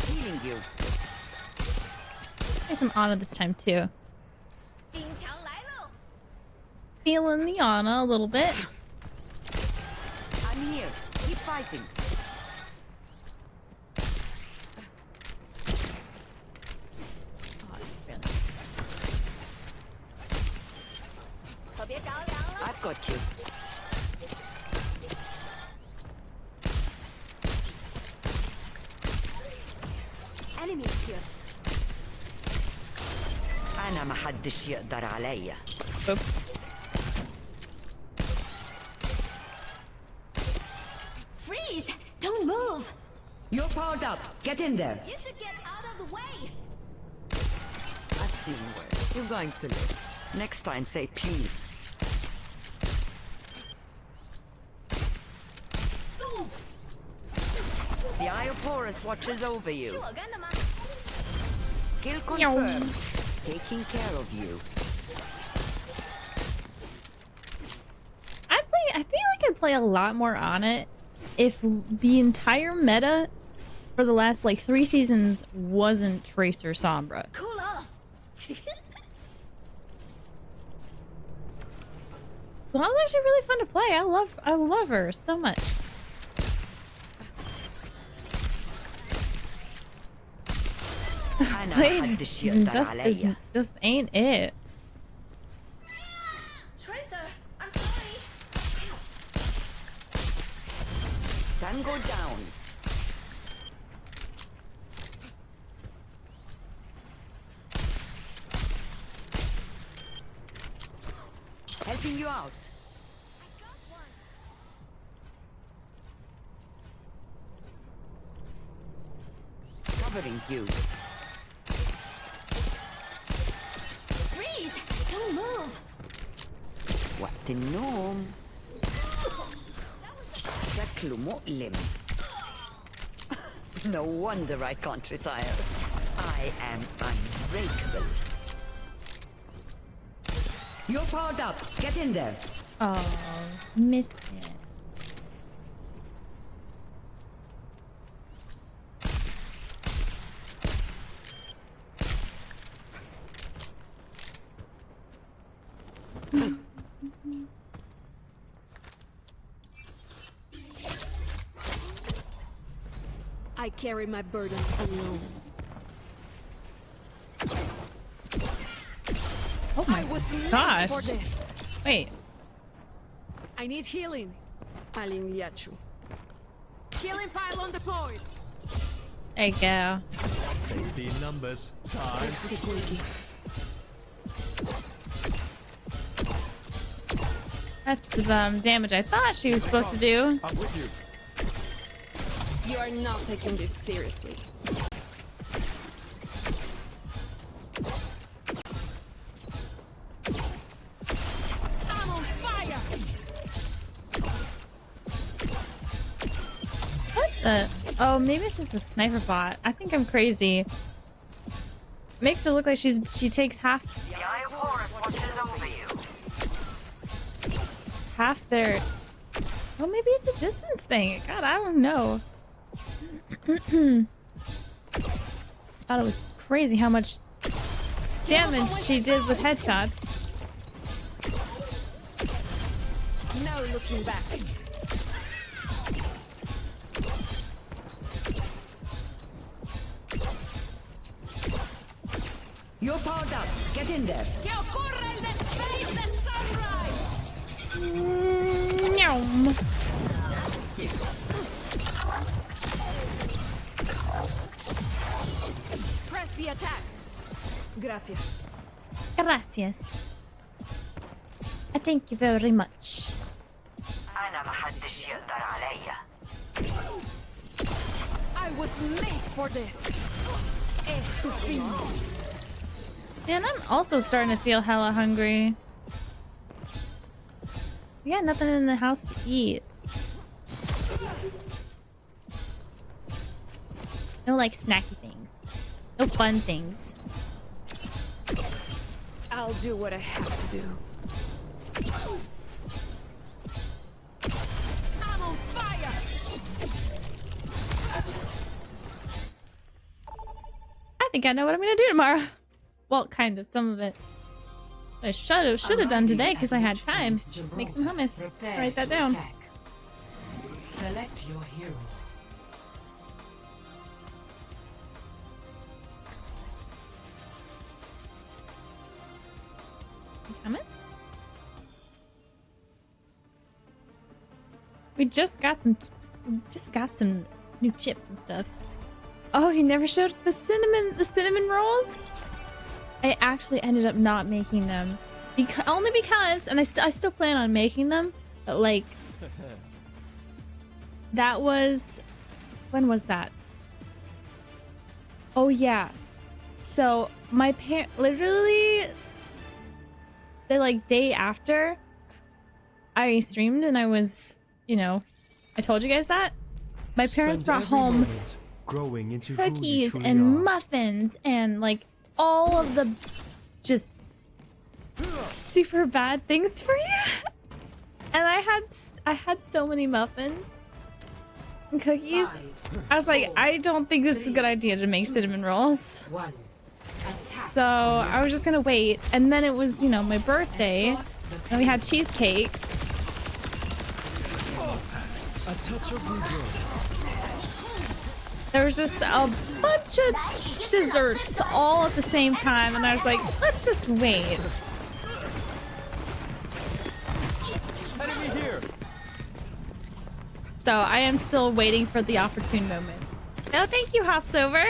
Healing you. I guess I'm Anna this time too. Feeling the Anna a little bit. I'm here. Keep fighting. I've got you. Enemies here. أنا ما حدش يقدر عليا. Oops. Freeze! Don't move! You're powered up. Get in there. You should get out of the way! I've seen worse. You're going to live. Next time, say please. The Eye of Horus watches over you. Kill confirmed. Taking care of you. I feel like I'd play a lot more on it if the entire meta for the last like 3 seasons wasn't Tracer Sombra. Cool off! Well, that was actually really fun to play. I love her so much. أنا ما Playing حدش يقدر عليا. just ain't it. Tracer, I'm sorry! Tango down. Helping you out. Covering you. Freeze! Don't move! وقت النوم. شكله مؤلم. No wonder I can't retire. I am unbreakable. You're powered up. Get in there. Oh, missed it. I carry my burden alone. Oh my gosh. For this. Wait. I need healing. Alin-Yachu. Healing pylon deployed. There you go. Safety in numbers. Time. That's the damage I thought she was supposed to do. I'm with you. You are not taking this seriously. the... Oh, maybe it's just a sniper bot. I think I'm crazy. Makes her look like she takes half their... Oh, maybe it's a distance thing. God, I don't know. Thought it was crazy how much damage she did with headshots. No looking back. You're powered up. Get in there. Meow. Press the attack. Gracias. Gracias. Thank you very much. I was made for this. Man, I'm also starting to feel hella hungry. We got nothing in the house to eat. No like snacky things. No fun things. I'll do what I have to do. I'm on fire. I think I know what I'm gonna do tomorrow. Well, kind of, some of it. I should have done today because I had time. Make some hummus. Write that down. Select your hero. Hummus? We just got some new chips and stuff. Oh, he never showed the cinnamon rolls? I actually ended up not making them. Only because, and I still plan on making them, but like, that was, when was that? Oh yeah. So my literally, the like day after I streamed and I was, you know, I told you guys that. My parents brought home growing into cookies and muffins and like all of the just super bad things for you. And I had so many muffins and cookies. I was like, I don't think this is a good idea to make cinnamon rolls. So I was just gonna wait. And then it was, you know, my birthday and we had cheesecake. A touch of reverb. There was just a bunch of desserts all at the same time, and I was like, let's just wait. Enemy here. So I am still waiting for the opportune moment. No, thank you, Hops Over.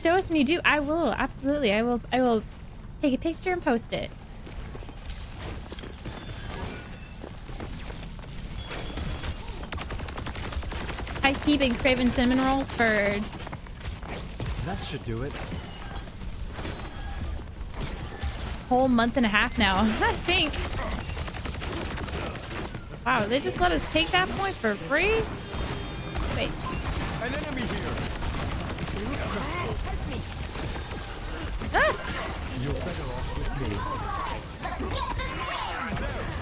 Show us when you do. I will, absolutely. I will take a picture and post it. I keep been craving cinnamon rolls for... That should do it. Whole month and a half now, I think. Wow, they just let us take that point for free? Wait. An enemy here. Ah! You're better off with me.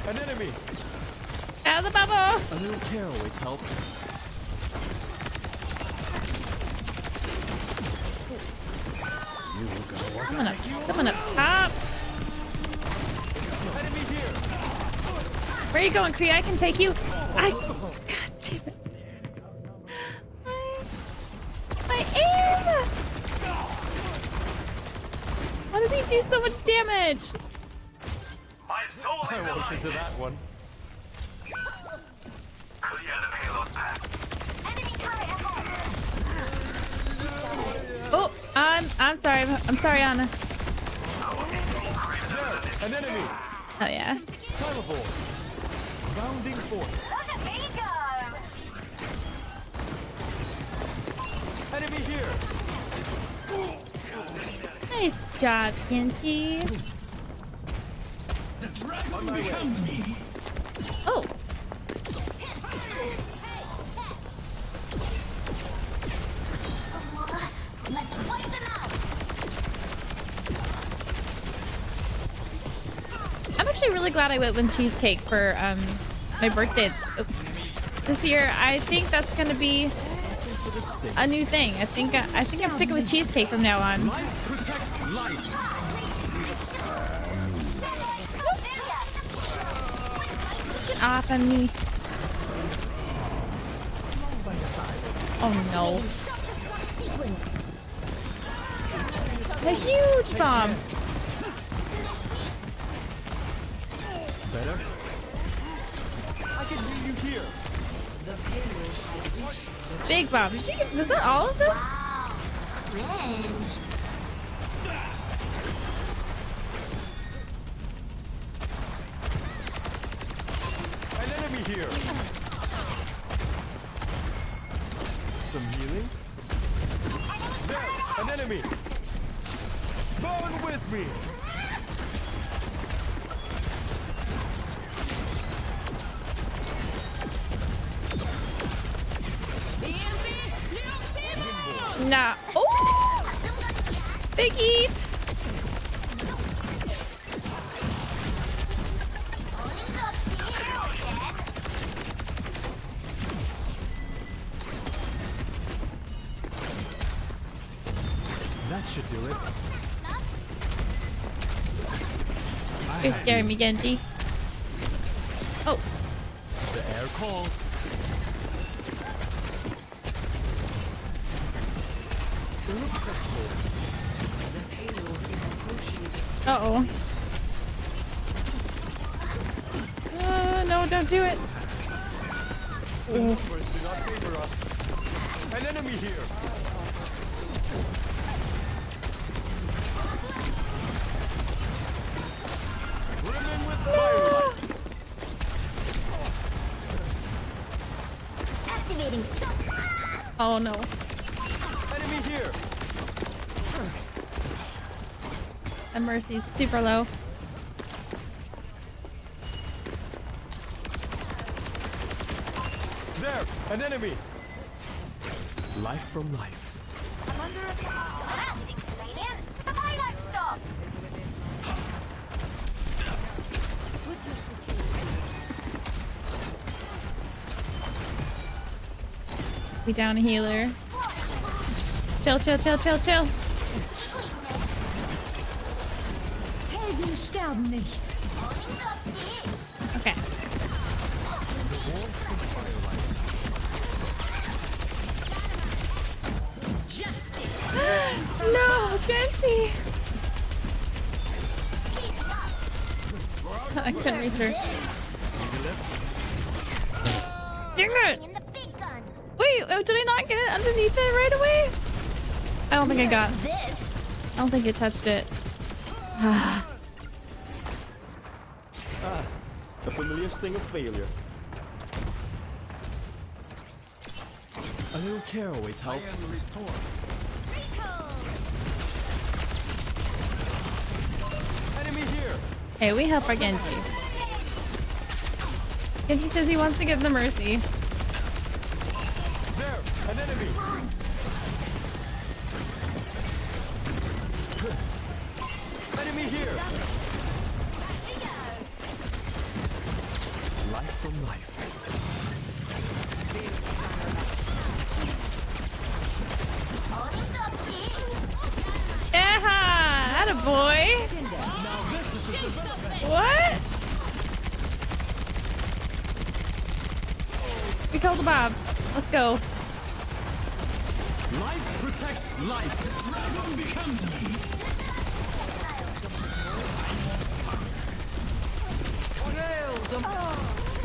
An enemy. Out of the bubble. A little care always helps. Someone up top. Enemy here. Where are you going, Kree? I can take you. God damn it. My aim! Why does he do so much damage? I walked into that one. Oh, I'm sorry. I'm sorry, Anna. An enemy. Oh yeah. Time aboard. Rounding forth. Look at me go! Enemy here. Nice job, Kenji. On my way. actually really glad I went with CuutieCake for my birthday this year. I think that's gonna be a new thing. I think I'm sticking with CuutieCake from now on. Life protects life. Get off of me. Oh no. A huge bomb. Better? I can hear you here. Big bomb. Did you get, was that all of them? An enemy here. Some healing. There, an enemy. Burn with me. Nah. Oh! Big eat. That should do it. You're scaring me, Genji. Oh. The air calls. Uh-oh. No, don't do it. The numbers do not favor us. An enemy here. Brimming with firelight. Activating Oh no. Enemy here. And Mercy's super low. There, an enemy. Life from life. I'm under attack. The pilot stop. We down a healer. Chill, chill, chill, chill, chill. Helden sterben nicht. Okay. No, Genji. I couldn't reach her. Dang it! Wait, did I not get it underneath it right away? I don't think I got. I don't think it touched it. A familiar sting of failure. A little care always helps. Enemy here. Hey, we help our Genji. Genji says he wants to get the Mercy. There, an enemy. Enemy here. Life from life. Yeah, attaboy. What? We killed the Bob. Let's go. Life protects life. Dragon becomes me.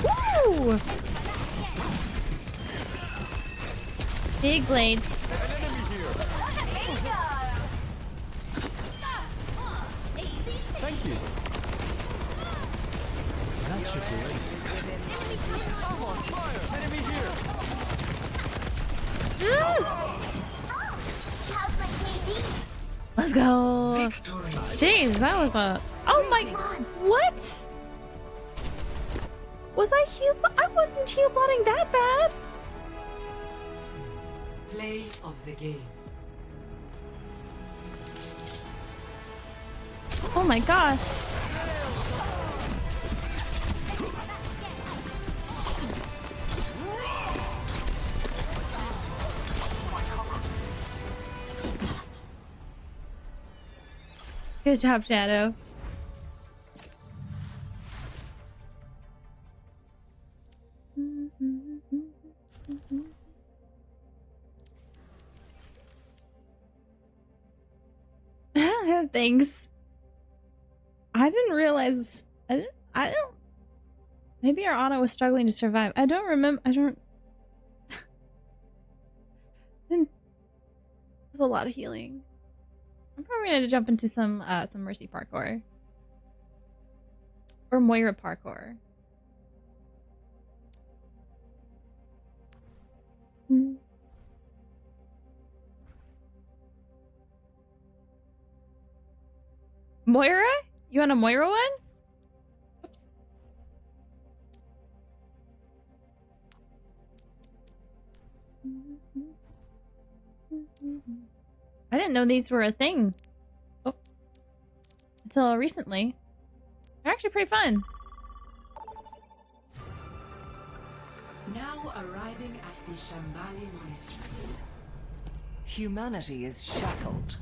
Woo! Big blades. Thank you. That should do it. I'm on fire. Enemy here. Let's go. Jeez, that was a. Oh my. What? Was I heal? I wasn't heal botting that bad. Play of the game. Oh my gosh. Good job, Shadow. Thanks. I didn't realize. I don't. Maybe our auto was struggling to survive. I don't remember. There's a lot of healing. I'm probably gonna jump into some Mercy parkour. Or Moira parkour. Moira? You want a Moira one? Oops. I didn't know these were a thing. Oh. Until recently. They're actually pretty fun. Now arriving at the Shambali Monastery. Humanity is shackled.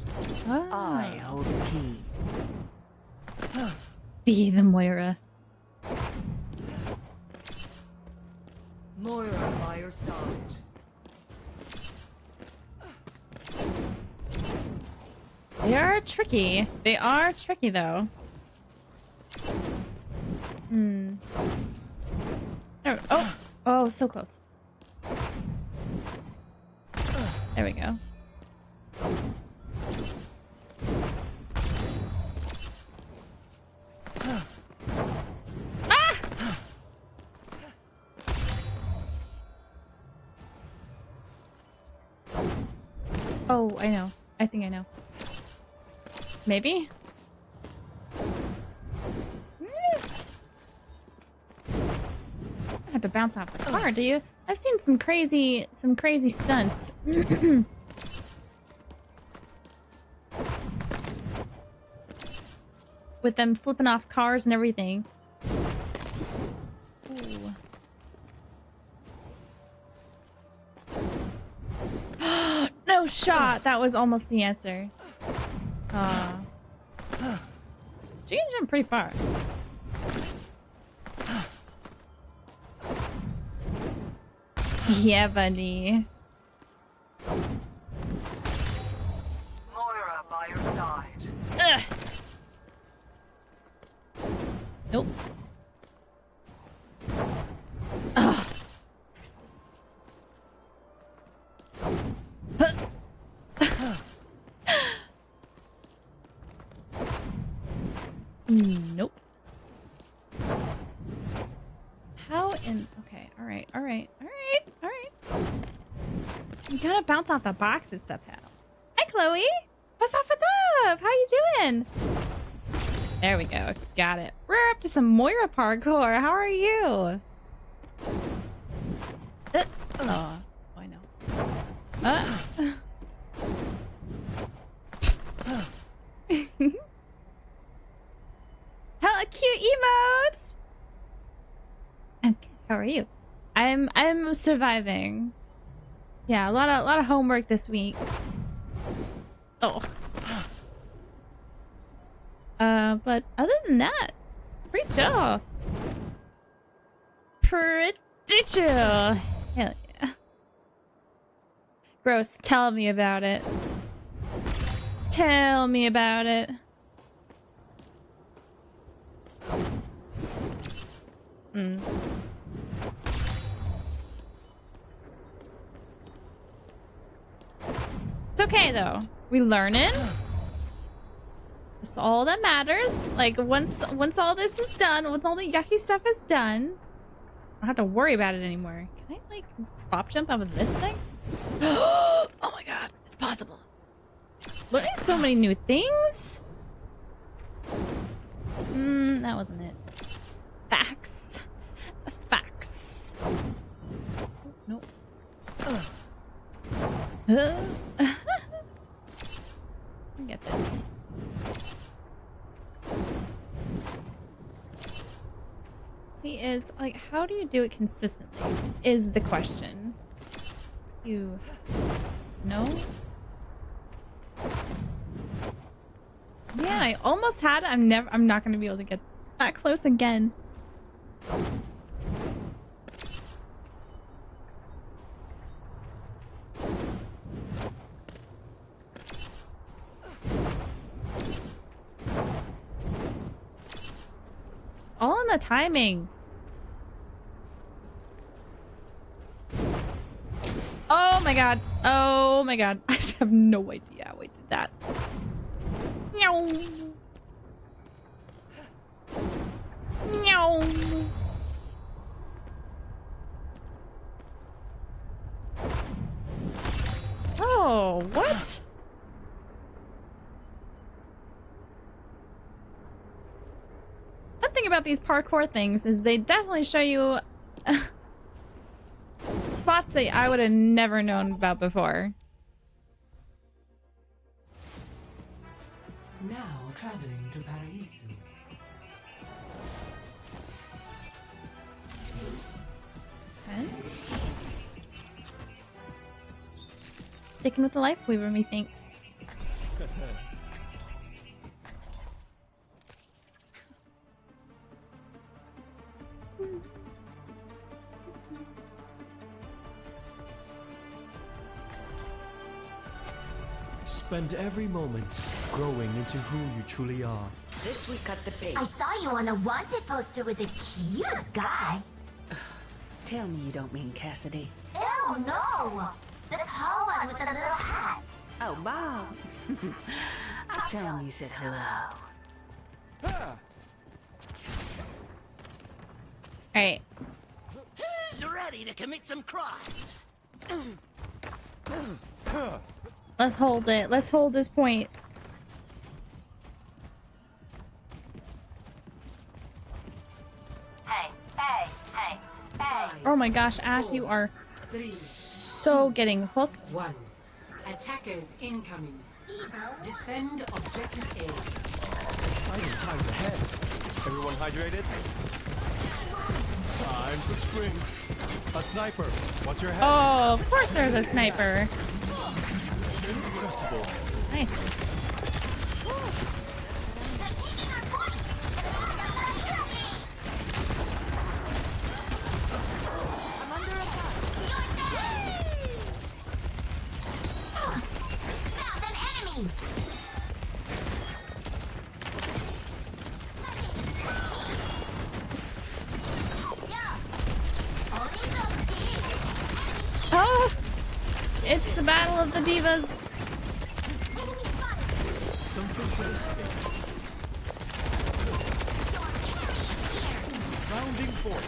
Ah. I hold the key. Be the Moira. Moira by your side. They are tricky. They are tricky, though. Oh, oh, so close. There we go. Ah! Oh, I know. I think I know. Maybe? I have to bounce off the car, do you? I've seen some crazy stunts. With them flipping off cars and everything. Ooh. No shot! That was almost the answer. She can jump pretty far. Yeah, buddy. Moira by your side. Ugh. Nope. Ugh. Nope. How in... Okay, alright. You gotta bounce off the boxes somehow. Hi, Chloe! What's up? How you doing? There we go. Got it. We're up to some Moira parkour. How are you? Oh, I know. Hello, cute emotes! Okay, how are you? I'm surviving. Yeah, a lot of homework this week. Oh. But other than that, pretty chill. Pretty chill. Hell yeah. Gross, tell me about it. Tell me about it. It's okay though. We learning. That's all that matters. Like once all this is done, once all the yucky stuff is done, I don't have to worry about it anymore. Can I like prop jump out of this thing? Oh my god, it's possible. Learning so many new things. That wasn't it. Facts. Facts. Nope. Get this. See, is like, how do you do it consistently? Is the question. You know? Yeah, I almost had it. I'm not gonna be able to get that close again. All in the timing. Oh my god. Oh my god. I have no idea how I did that. Meow. Meow. Oh, what? One thing about these parkour things is they definitely show you spots that I would have never known about before. Now traveling to Paraiso. Fence. Sticking with the life weaver, methinks. Spend every moment growing into who you truly are. This week at the base. I saw you on a wanted poster with a cute guy. Tell me you don't mean Cassidy. Ew, no! The tall one with the little hat. Oh, wow. Tell him you said hello. Alright. Who's ready to commit some crimes? Let's hold it. Let's hold this point. Hey. Oh my gosh, Ash, you are so getting hooked. 1. Attackers incoming. Defend objective A. Exciting times ahead. Everyone hydrated? Time for spring. A sniper. Watch your head. Oh, of course there's a sniper. Impressible. Nice. Found an enemy! Oh! It's the battle of the divas. Something for the skin. Rounding forth.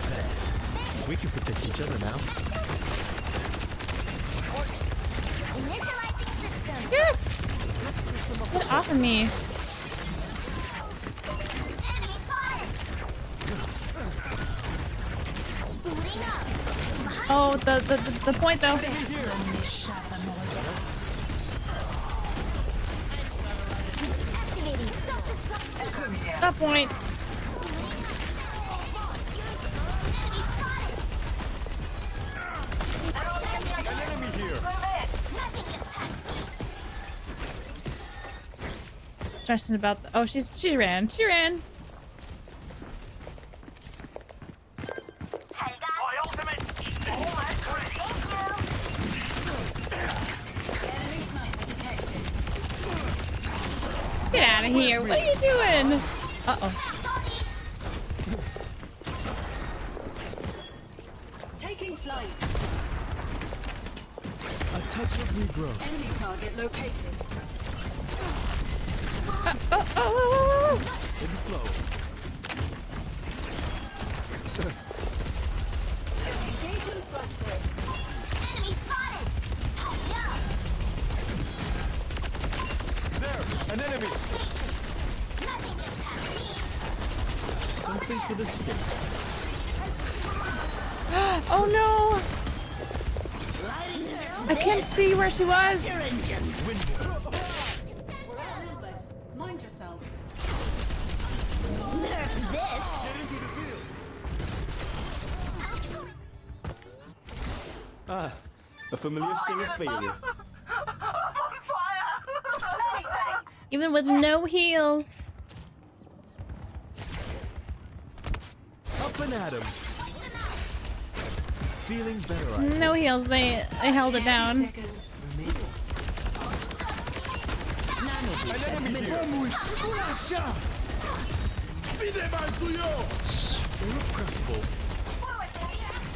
There. We can protect each other now. Initializing system. Yes! Get off of me. Enemy spotted. Booting up. Oh, the point though. Activating self-destruct sequence. That point. An enemy here. Stressing about the, oh, she ran. She ran. My ultimate! Almost ready! Get out of here. What are you doing? Uh-oh. Taking flight. A touch of regrowth. Enemy target located. Oh. In the flow. Engaging thrusters. Enemy spotted. There! An enemy! Nothing gets past me. Something for the skin. Oh no! I can't see where she was. We're outnumbered. Mind yourself. Nerf this. Get into the field! Ah, a familiar sting of failure. Even with no heals. Up and at him. Feeling better. No heals. They held it down. Irrepressible.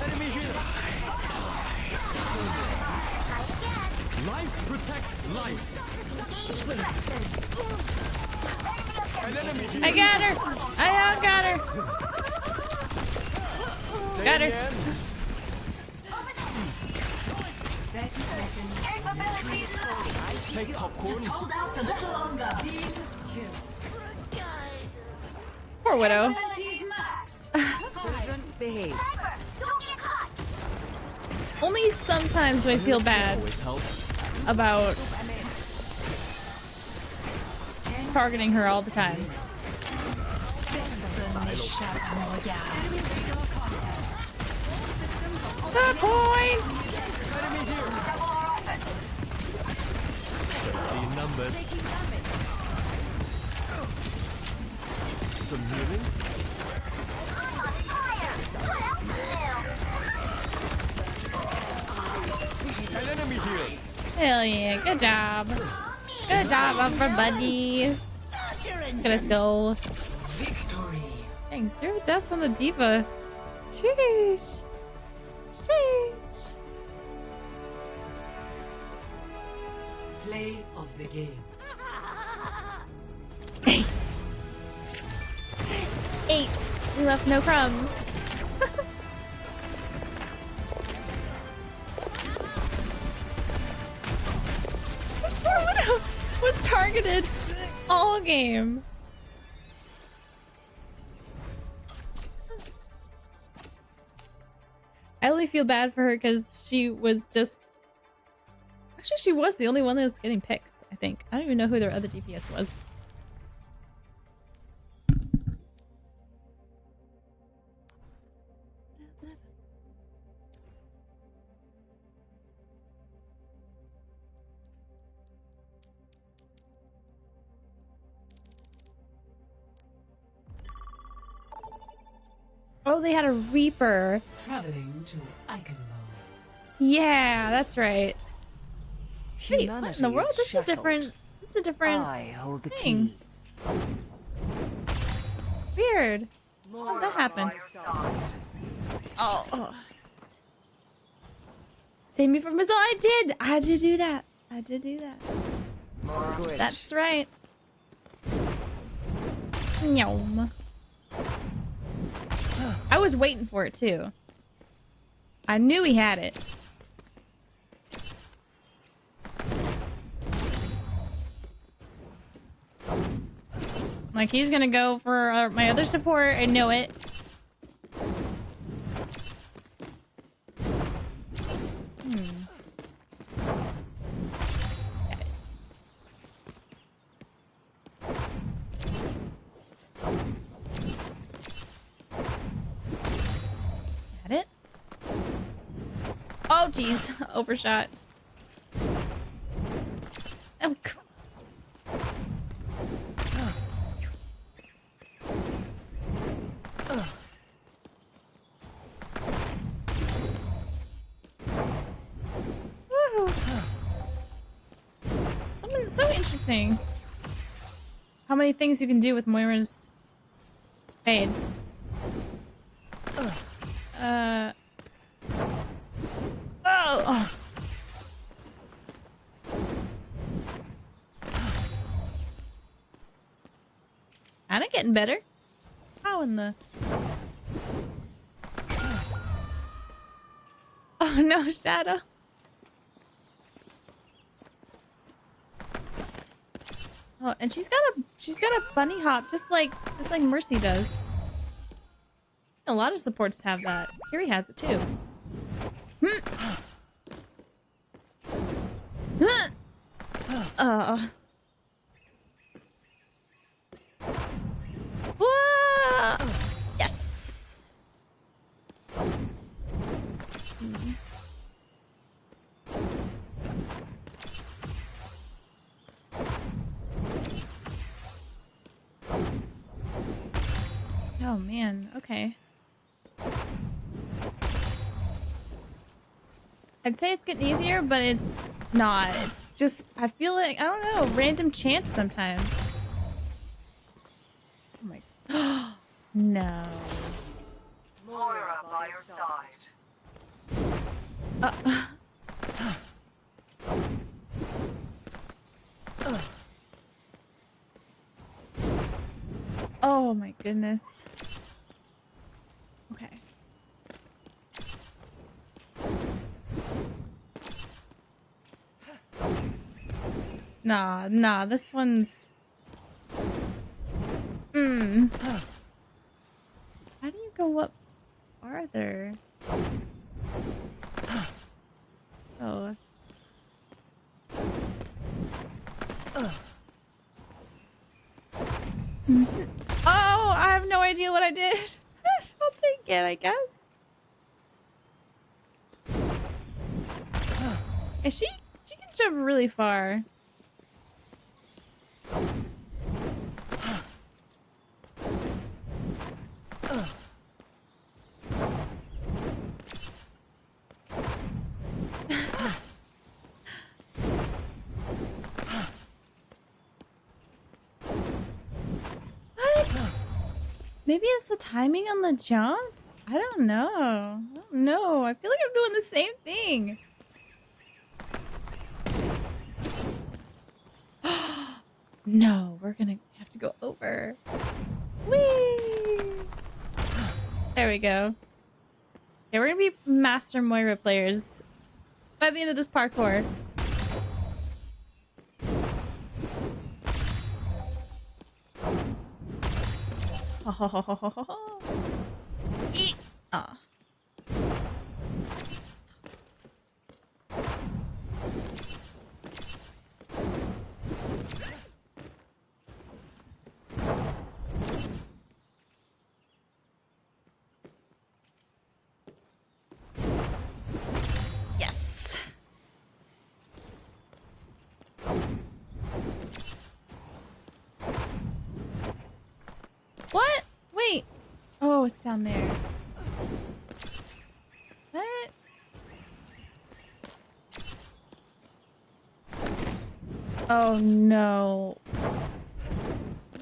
Enemy here. Life protects life. An enemy here. I got her. I got her. Got her. Take popcorn. Hold out a little longer. Poor Widow. Abilities maxed. Children, behave. Don't get caught! Only sometimes do I feel bad Always helps. about targeting her all the time. The point! Safety in numbers. Some healing. I'm on fire! What else? An enemy here. Hell yeah, good job. Good job, everybody. Let's go. Victory. Dang, 0 deaths on the diva. Sheesh. Sheesh. Play of the game. 8. 8. We left no crumbs. This poor Widow was targeted all game. I really feel bad for her because she was just... Actually, she was the only one that was getting picks, I think. I don't even know who their other DPS was. Oh, they had a Reaper. Traveling to Eichenwald. Yeah, that's right. Wait, what in the world? This is a shackled. different... This is a different I hold the thing. key. Weird. How did that happen? Oh. Save me from Mazal. I did do that. I did do that. Good. That's right. Nyom. I was waiting for it too. I knew he had it. Like, he's gonna go for my other support. I know it. Got it. Got it. Oh, jeez. Overshot. Oh, so interesting. How many things you can do with Moira's fade. Oh. Kinda getting better. How in the... Oh no, Shadow. Oh, and she's got a bunny hop just like Mercy does. A lot of supports have that. Kiri has it too. Yes. man. Okay. I'd say it's getting easier, but it's not. It's just, I feel like, I don't know, random chance sometimes. Oh my. No. Moira by your side. Oh my goodness. Okay. Nah, this one's... How do you go up farther? Oh. Oh, I have no idea what I did. I'll take it, I guess. Is she can jump really far. What? Maybe it's the timing on the jump? I don't know. I don't know. I feel like I'm doing the same thing. No, we're gonna have to go over. Whee! There we go. Okay, we're gonna be master Moira players by the end of this parkour. Ah. Yes. What? Wait. Oh, it's down there. What? Oh no.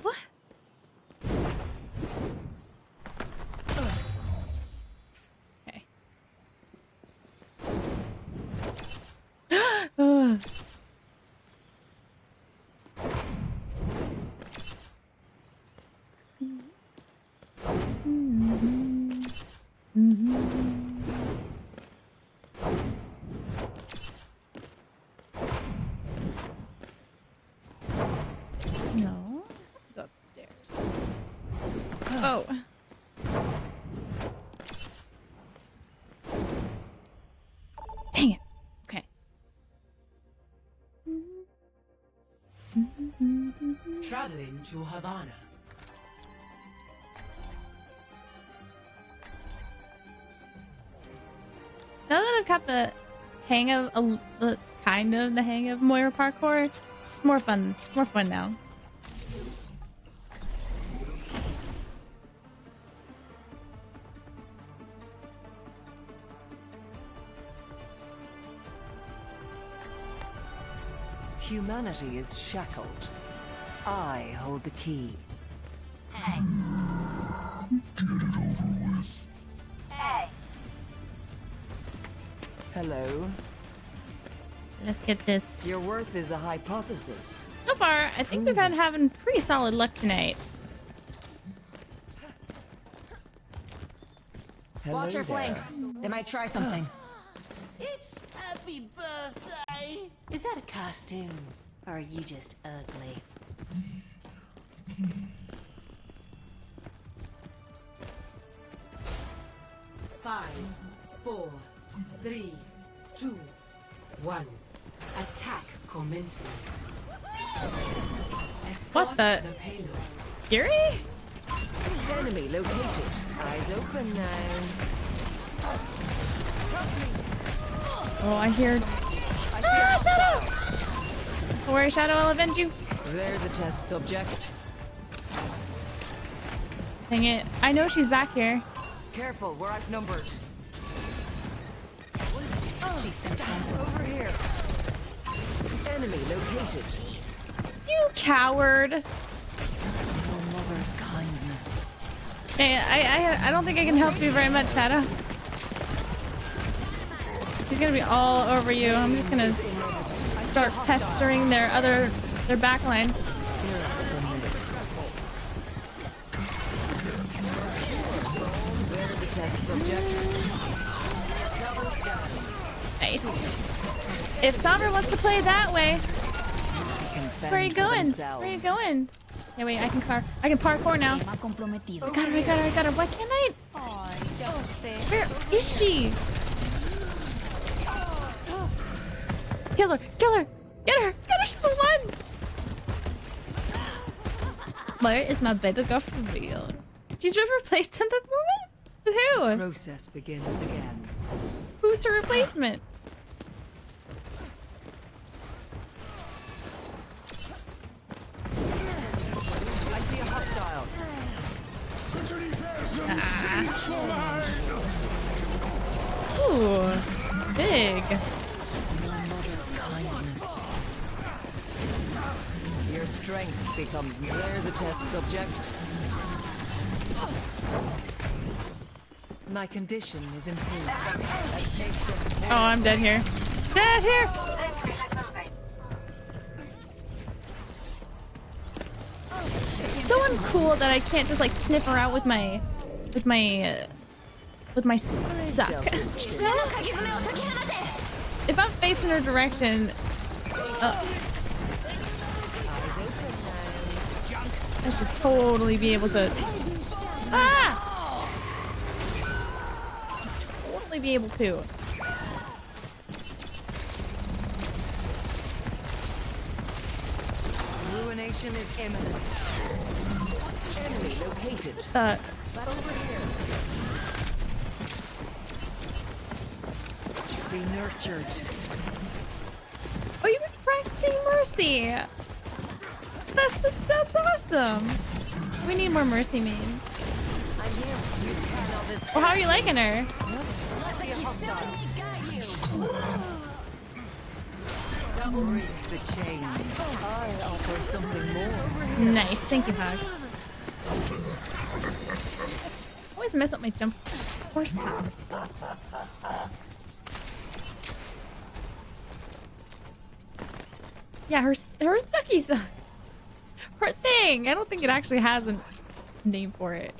What? Okay. Ugh. No, I have to go up the stairs. Oh. Dang it. Okay. Traveling to Havana. Now that I've got the hang of the kind of the hang of Moira parkour, it's more fun now. Humanity is shackled. I hold the key. Hey. Get it over with. Hey. Hello. Let's get this. Your worth is a hypothesis. So far, I think we've been having pretty solid luck tonight. Hello Watch your there. flanks. They might try something. It's happy birthday! Is that a costume? Or are you just ugly? Five, 4, 3, 2, 1. Attack commencing. Escort What the? payload. Fury? Enemy located. Eyes open now. Oh, I hear. Ah, Shadow! Don't worry, Shadow, I'll avenge you. There's a test subject. Dang it. I know she's back here. Careful, we're outnumbered. Over here. Enemy located. You coward. Your mother's kindness. Hey, I don't think I can help you very much, Shadow. She's gonna be all over you. I'm just gonna start pestering their backline. There's a test subject. Nice. If Sombra wants to play that way, where are you going? Where are you going? Yeah, wait, I can parkour now. I got her. Why can't I? Where is she? Kill her! Get her! She's a one! Where is my baby girl for real? She's been replaced in the moment? With who? Process begins again. Who's her replacement? I see a hostile. Ooh, big. Your strength becomes. There's a test subject. My condition is improved. Oh, I'm dead here. Dead here! It's so uncool that I can't just like sniff her out with my suck. If I'm facing her direction, I should totally be able to. Ah! Totally be able to. Ruination is imminent. Enemy located. Over here. Be nurtured. Oh, you've been practicing Mercy. That's awesome. We need more Mercy mains. I'm here. You cannot escape. Well, how are you liking her? I see a hostile. Break the chains. I offer something more. Nice, thank you, Hug. Always mess up my jumps first time. Yeah, her sucky. Her thing. I don't think it actually has a name for it.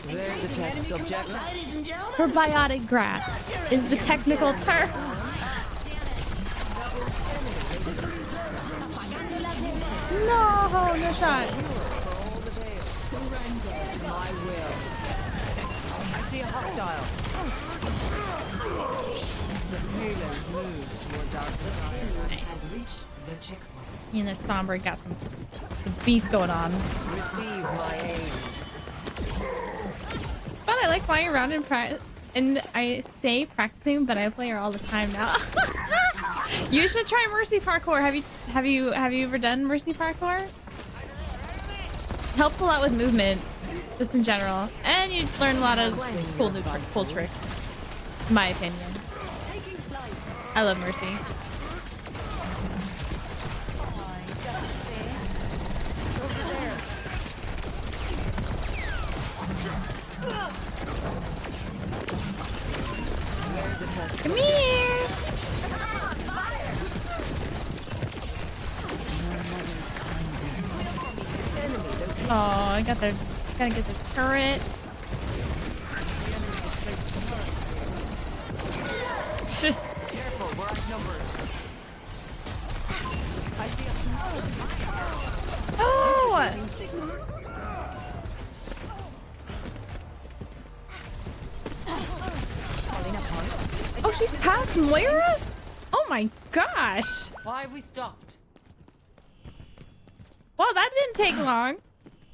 There's a test subject. Her biotic grass is the technical term. No shot. My will. I see a hostile. The payload moves towards our desire. Nice. You know, Sombra got some beef going on. Receive my aid. But I like flying around and I say practicing, but I play her all the time now. You should try Mercy parkour. Have you ever done Mercy parkour? Helps a lot with movement, just in general, and you learn a lot of cool tricks. In my opinion, I love Mercy. Come here! Oh, I gotta get the turret. Careful, we're outnumbered. I see a Oh! Oh, she's past Moira? Oh my gosh! Why we stopped? Well, that didn't take long.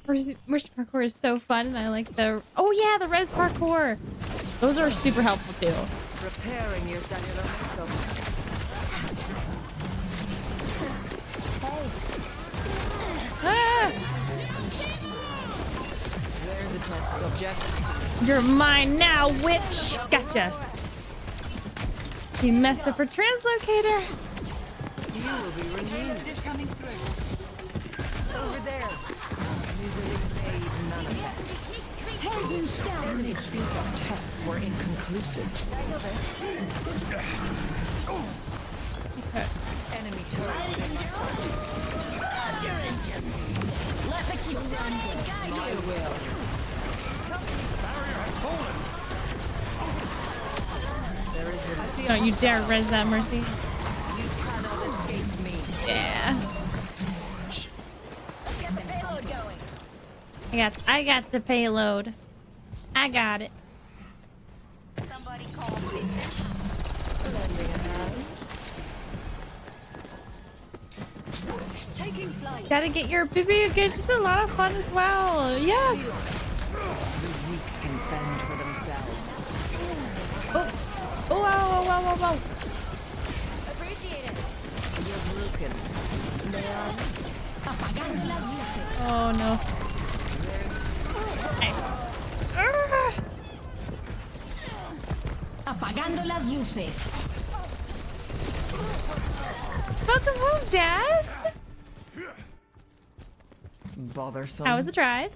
Mercy parkour is so fun, and I like the... Oh yeah, the res parkour! Those are super helpful too. Repairing your cellular makeup. Ah! There's a test subject. You're mine now, witch! Gotcha. She messed up her translocator. You will be removed. Over there. Misery made manifest. It seems our tests were inconclusive. Enemy turret. Start your engines. Let the keep running. I will. There is the Don't you dare res that, Mercy. You cannot escape me. Yeah. Let's get the payload going. I got the payload. I got it. Somebody call me. Taking flight. Gotta get your BB again. It's just a lot of fun as well. Yes. The weak can fend for themselves. Oh, oh, whoa, whoa, whoa, whoa, whoa. Appreciate it. You're broken. Oh no. Hey. Arrgh. Apagando las luces. Welcome home, Daz. Bothersome. How was the drive?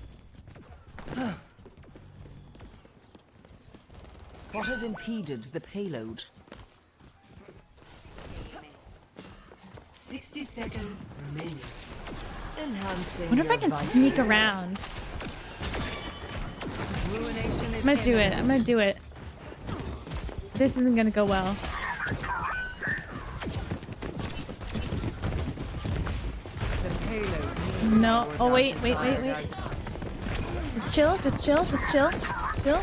What has impeded the payload? 60 seconds remaining. Enhancing. I wonder if I your can vitals. sneak around. Ruination is I'm gonna do it. imminent. I'm gonna do it. This isn't gonna go well. The payload. No. towards Oh our wait. desired Just chill. Just chill. Just chill. Chill.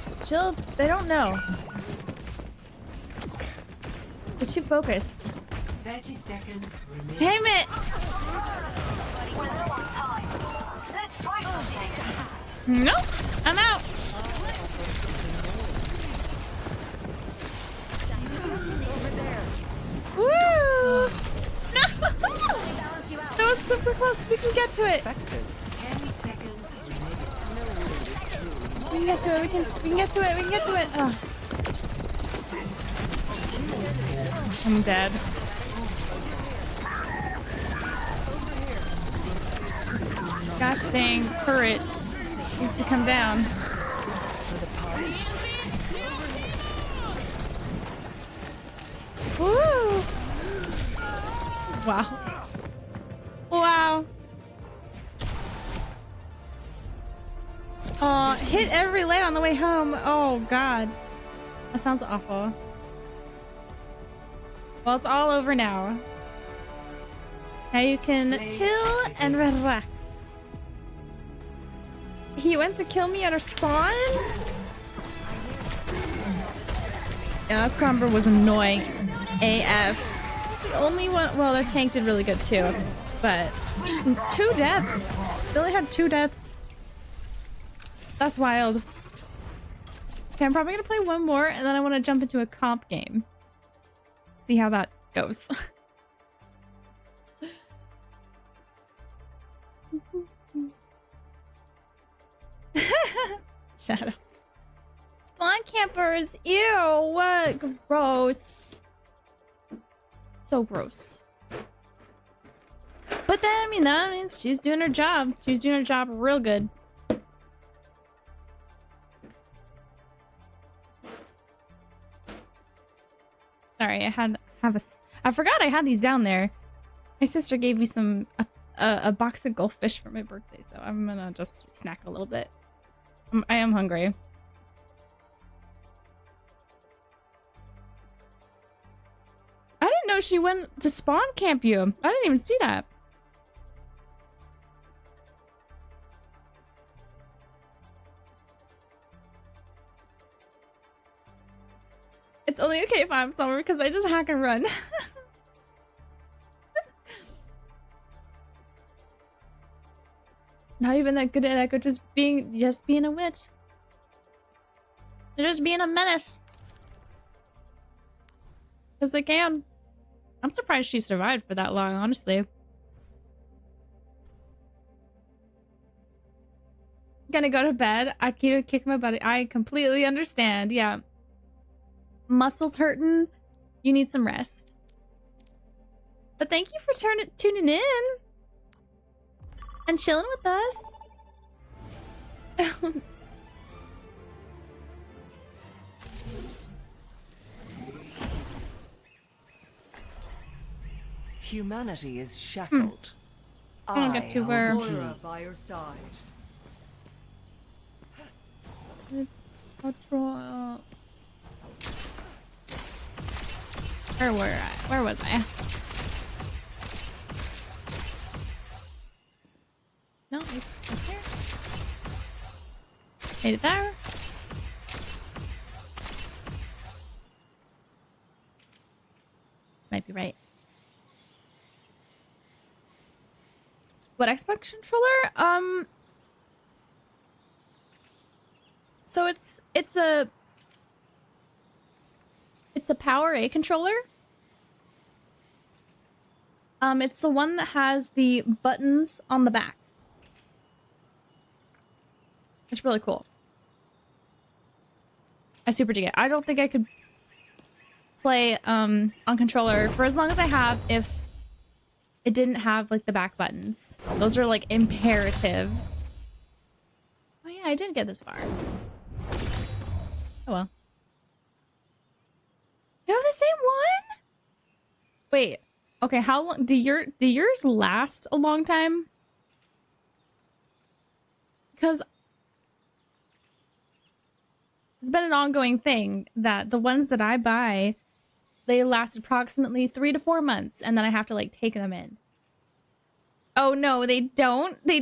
Just chill. They don't know. They're too focused. 30 seconds remaining. Damn it! Nope. I'm out. Woo! No! That was super close. We can get to it. 10 seconds remaining. We can get to it. We can get to it. We can get to it. Oh. I'm dead. Gosh dang, turret needs to come down. Woo! Wow. Wow. Oh, hit every light on the way home. Oh god. That sounds awful. Well, it's all over now. Now you can chill and relax. He went to kill me at our spawn? Yeah, that Somber was annoying AF. The only one, well, their tank did really good too, but just 2 deaths. They only had 2 deaths. That's wild. Okay, I'm probably gonna play one more and then I want to jump into a comp game. See how that goes. Shadow. Spawn campers! Ew! What? Gross. So gross. But then, I mean, that means she's doing her job. She's doing her job real good. Sorry, I forgot I had these down there. My sister gave me a box of goldfish for my birthday, so I'm gonna just snack a little bit. I am hungry. I didn't know she went to spawn camp you. I didn't even see that. It's only okay if I'm somewhere because I just hack and run. Not even that good at Echo, just being a witch. They're just being a menace. Because they can. I'm surprised she survived for that long, honestly. gonna go to bed. I can't kick my butt. I completely understand. Yeah. Muscles hurting. You need some rest. But thank you for tuning in and chilling with us. Humanity is shackled. I don't get to where. Moira by your side. Where was I? No, it's here. Made it there. Might be right. What Xbox controller? So it's a Power A controller. It's the one that has the buttons on the back. It's really cool. I super dig it. I don't think I could play on controller for as long as I have if it didn't have like the back buttons. Those are like imperative. Oh yeah, I did get this far. Oh well. You have the same one? Wait. Okay, how long do yours last a long time? Because it's been an ongoing thing that the ones that I buy, they last approximately 3 to 4 months, and then I have to like take them in. Oh no, they don't. They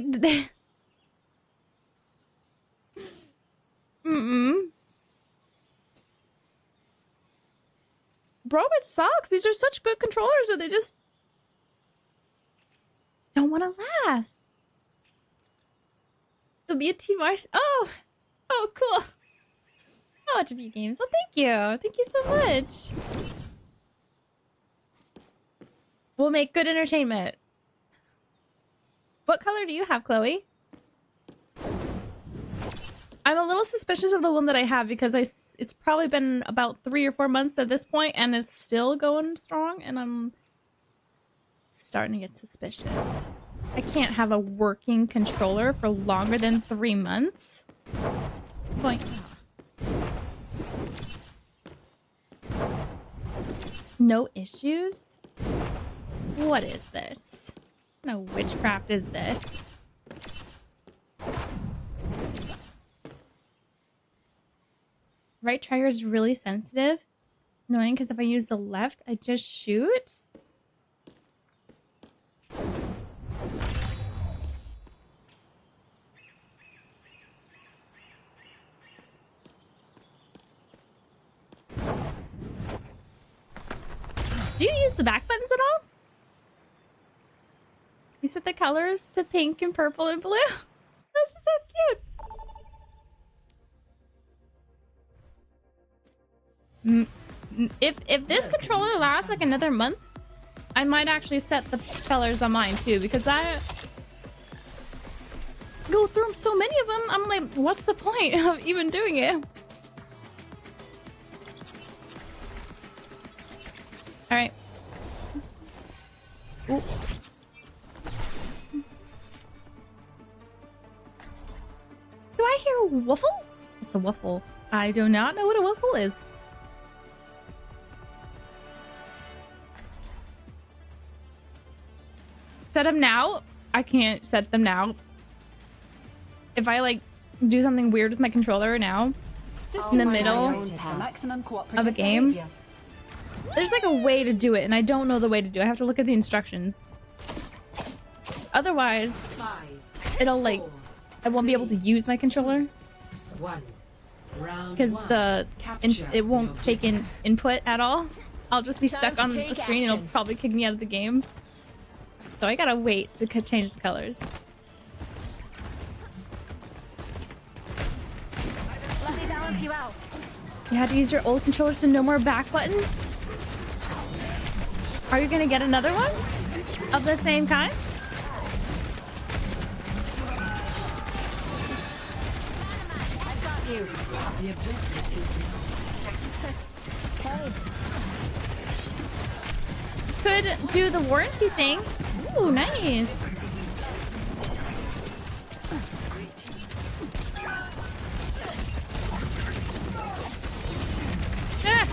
Bro, it sucks. These are such good controllers that they just don't want to last. It'll be a team arse. Oh, cool. I'll watch a few games. Oh, thank you. Thank you so much. We'll make good entertainment. What color do you have, Chloe? I'm a little suspicious of the one that I have because it's probably been about 3 or 4 months at this point and it's still going strong and I'm starting to get suspicious. I can't have a working controller for longer than 3 months. Point. No issues? What is this? No witchcraft is this? Right trigger is really sensitive. Annoying because if I use the left, I just shoot. Do you use the back buttons at all? You set the colors to pink and purple and blue. This is so cute. If this controller lasts like another month, I might actually set the colors on mine too, because I go through so many of them. I'm like, what's the point of even doing it? All right. Ooh. Do I hear a woofle? It's a woofle. I do not know what a woofle is. Set them now? I can't set them now. If I like do something weird with my controller now, in the middle of a game, there's like a way to do it and I don't know the way to do it. I have to look at the instructions. Otherwise, it'll like, I won't be able to use my controller because it won't take in input at all. I'll just be stuck on the screen and it'll probably kick me out of the game. So I gotta wait to change the colors. Let me balance you out. You had to use your old controller so no more back buttons? Are you gonna get another one? Of the same kind? you. The objective is Could do the warranty thing. Ooh, nice. Ah.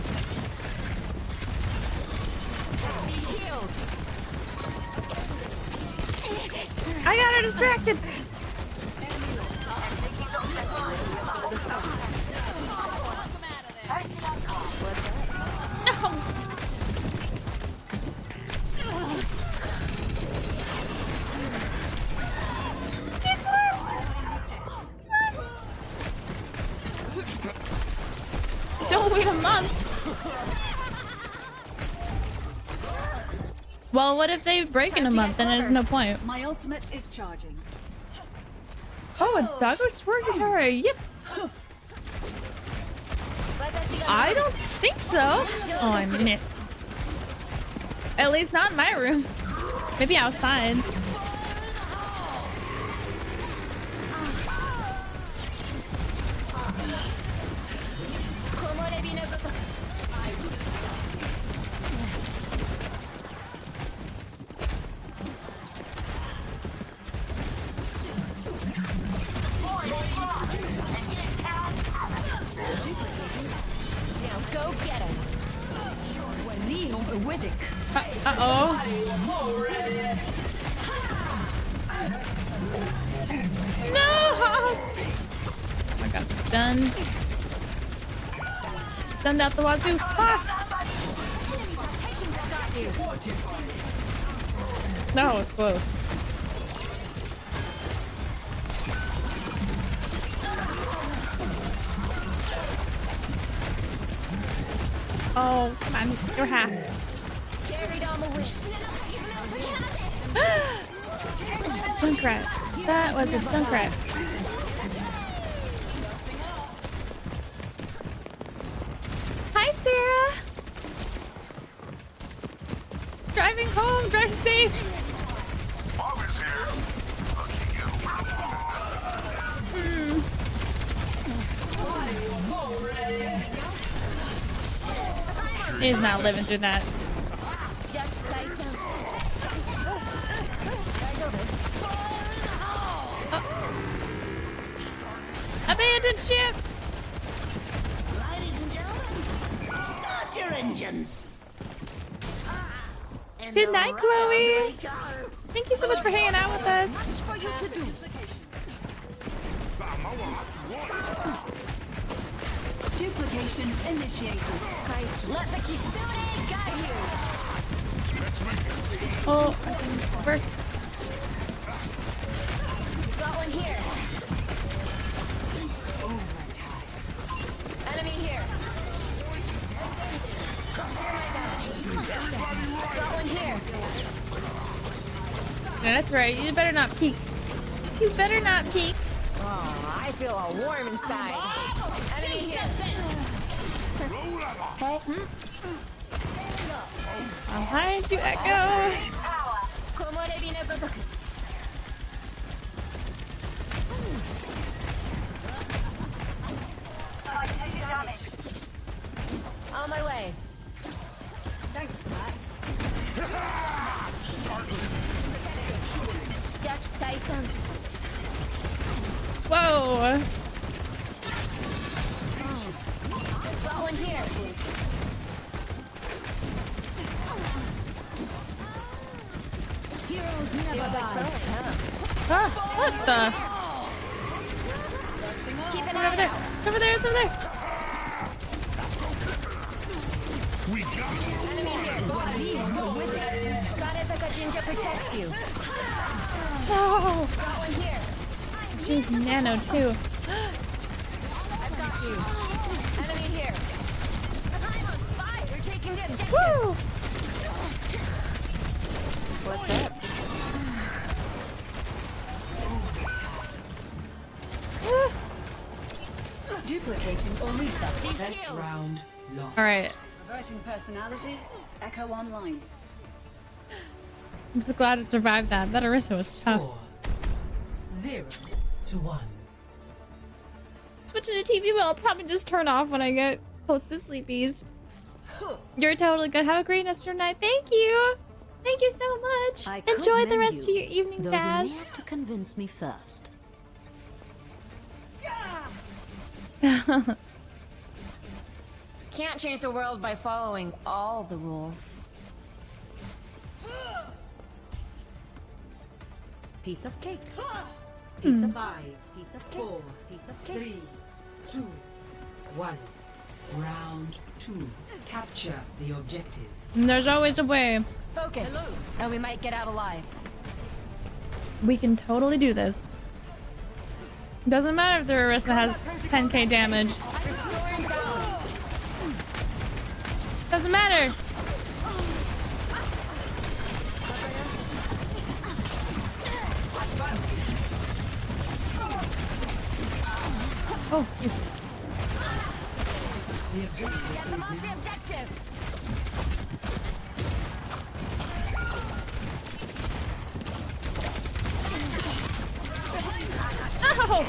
I got her distracted. No. He's one. Don't wait a month. Well, what if they break in a month? Then there's no point. My ultimate is charging. Oh, a doggo swerving her. Yep. I don't think so. Oh, I missed. At least not in my room. Maybe outside. Go get him. Uh-oh. No! I got stunned. Stunned out the wazoo. Ah! That was close. Oh, come on. You're half. Carried on the wind. Junkrat. That was a Junkrat. Hi, Sarah. Driving home. Drive safe. He's not living through that. Abandoned ship. Ladies and gentlemen, start your engines. And Good night, around Chloe. they go. Thank you so much for hanging out with us. For you to do. Duplication initiated. Let the Kitsune guide you. Oh, I think it worked. Got one here. Enemy here. Got one here. No, that's right. You better not peek. You better not peek. Oh, I feel all warm inside. Enemy here. Hey. I'll hide you, Echo. On my way. Jack Tyson. Whoa. Got one here. Heroes never Feels like die. sewing, huh? Ah, what the? Keep an Over eye there. out. It's over there. It's over there. Enemy here. Kanezaka Jinja protects you. No. Got one here. She's nano too. I've got you. Enemy here. I'm on fire. You're taking the objective. Woo. What's up? Duplicating or reset. best round lost. All right. Reverting personality. Echo online. I'm so glad I survived that. That Orisa was tough. Score 0-1. switching to TV, but I'll probably just turn off when I get close to sleepies. You're totally good. Have a great rest of your night. Thank you. Thank you so much. Enjoy the rest of your evening, Baz. You may have to convince me first. Can't change the world by following all the rules. Piece of cake. Piece of 5. Piece of cake. 4. Piece of cake. 3, 2, 1. Round 2. Capture the objective. There's always a way. Focus, and we might get out alive. We can totally do this. Doesn't matter if the Orisa has 10k damage. Restoring balance. Doesn't matter. Oh, jeez. The objective Get them is off the now. objective. Oh!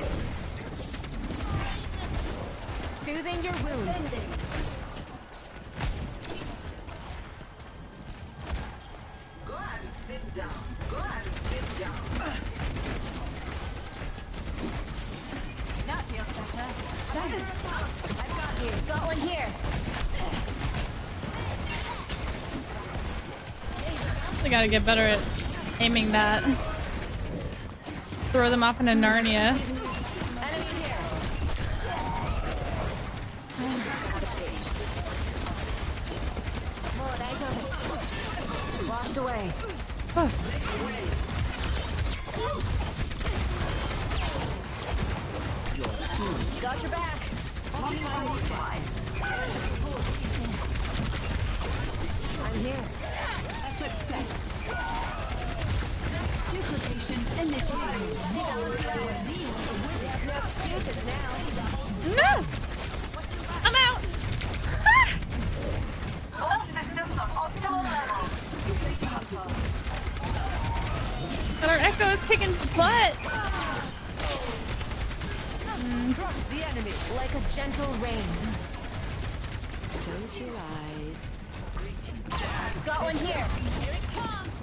Soothing your wounds. That feels better. I've got you. Got one here. I gotta get better at aiming that. Just throw them off into Narnia. Enemy here. Oh, that's okay. Washed away. Oh. Got your back. I'm here. Duplication initiated. We have no excuses now. No! I'm out! Ah! But our Echo is kicking butt! The enemy, like a gentle rain. Close your eyes. Got one here. Here it comes.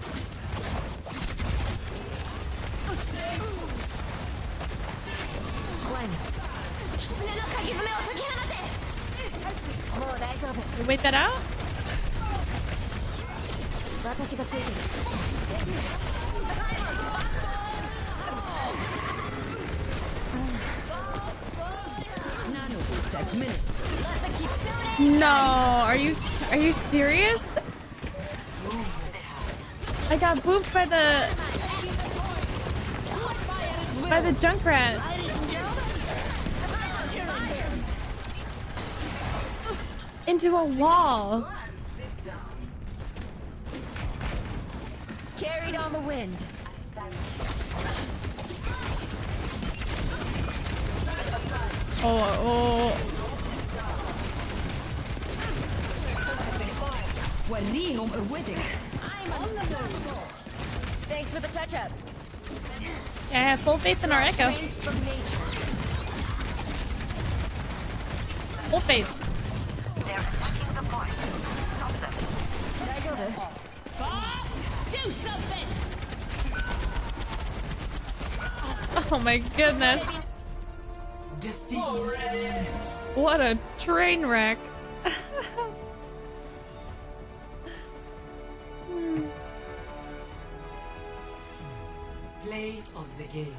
Cleanse. You wait that out? No, are you serious? I got booped by the Junkrat. Into a wall. Carried on the wind. Oh. وريهم قوتك. I'm on the move. Thanks for the touch-up. Yeah, I have full faith in our Echo. Trained from nature. Full faith. Do something. Oh my goodness. What a train wreck. Play of the game.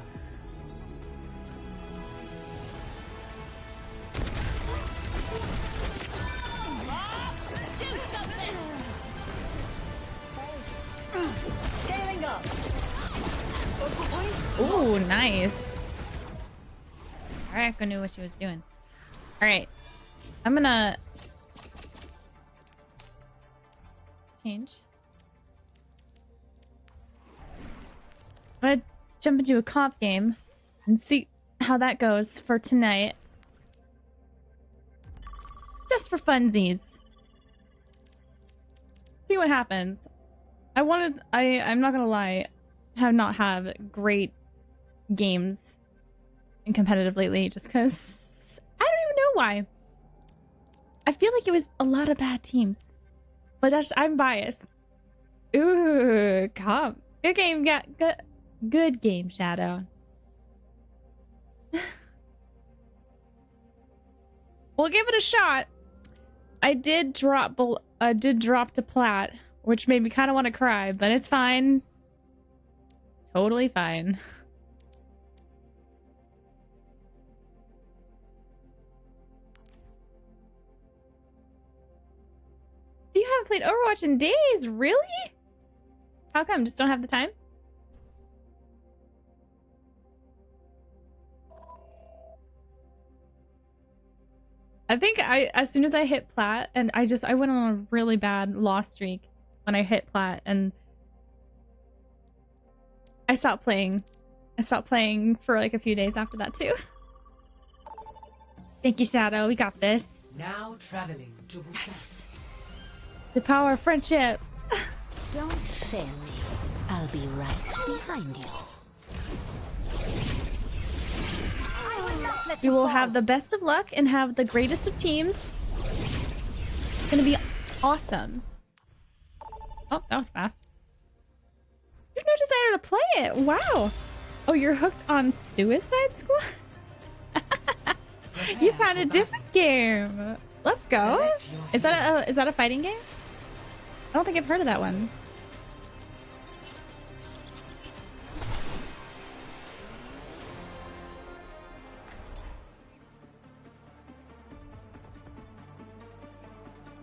Scaling up. Ooh, nice. Our Echo knew what she was doing. Alright. I'm gonna change. I'm gonna jump into a comp game and see how that goes for tonight. Just for funsies. See what happens. I'm not gonna lie, have not had great games in competitive lately just because why. I feel like it was a lot of bad teams. But I'm biased. Ooh, calm. Good game, good game, Shadow. We'll give it a shot. I did drop to plat, which made me kind of want to cry, but it's fine. Totally fine. You haven't played Overwatch in days, really? How come? Just don't have the time? I think as soon as I hit plat, and I went on a really bad loss streak when I hit plat, and I stopped playing. I stopped playing for like a few days after that too. Thank you, Shadow. We got this. Now traveling to Busan. Yes. The power of friendship. Don't fail me. I'll be right behind you. We will have the best of luck and have the greatest of teams. It's gonna be awesome. Oh, that was fast. There's no desire to play it. Wow. Oh, you're hooked on Suicide Squad? You found a different game. Let's go. Is that a fighting game? I don't think I've heard of that one.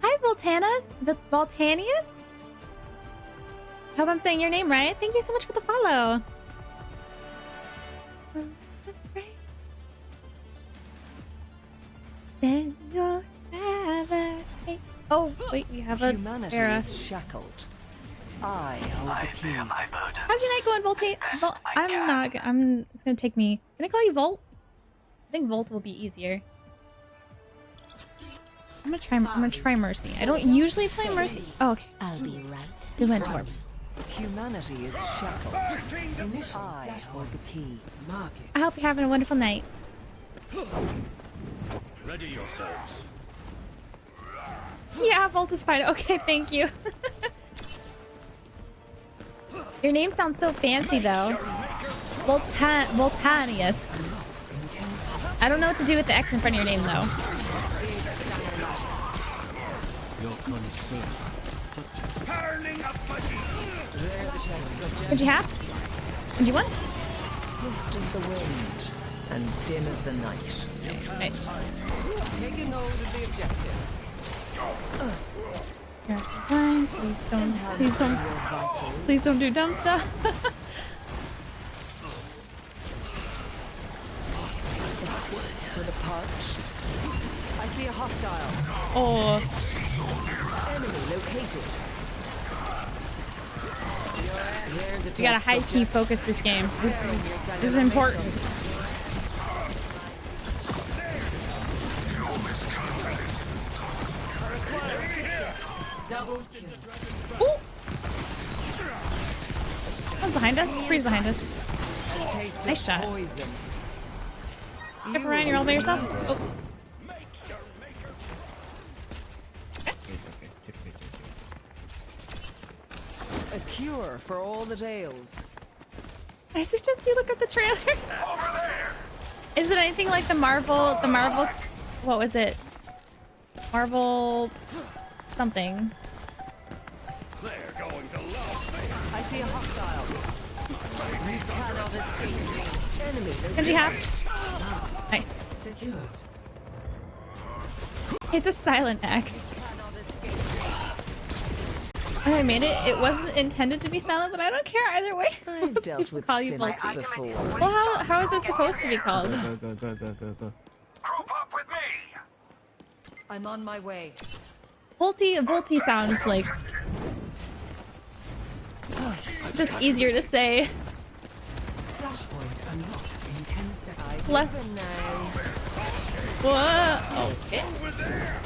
Hi, Voltanius? Hope I'm saying your name right. Thank you so much for the follow. Then you'll have a... Oh, wait, we have a Humanity Vera. is shackled. I hold the key. How's your night going, Volt? It's gonna take me... Can I call you Volt? I think Volt will be easier. I'm gonna try Mercy. I don't usually play Mercy. Oh, okay. I'll be right. Good went Torb. Humanity is shackled. I hold the key. I hope you're having a wonderful night. Ready yourselves. Yeah, Volt is fine. Okay, thank you. Your name sounds so fancy, though. Voltanius. I don't know what to do with the X in front of your name, though. What'd you have? What'd you want? Swift as the wind and dim as the night. Nice. Taking hold of the objective. Fine. Please don't do dumb stuff. For the parched. I see a hostile. Oh. Enemy located. You gotta high key focus this game. This is important. Ooh. One's behind us. Freeze behind us. Nice shot. Yep, Ryan, you're all by yourself. Oh. A cure for all the ails. I suggest you look at the trailer. Is it anything like the Marvel, what was it? Marvel something. They're going to love me. I see a hostile. You cannot escape me. Enemy Can you have? Nice. Secured. It's a silent X. I made it. It wasn't intended to be silent, but I don't care either way. I've dealt with cynics before. Well, how is it supposed to be called? Go. Group up with me. I'm on my way. Volty sounds like just easier to say. Flashpoint unlocks in 10 seconds. Less. Whoa. Okay. Over there.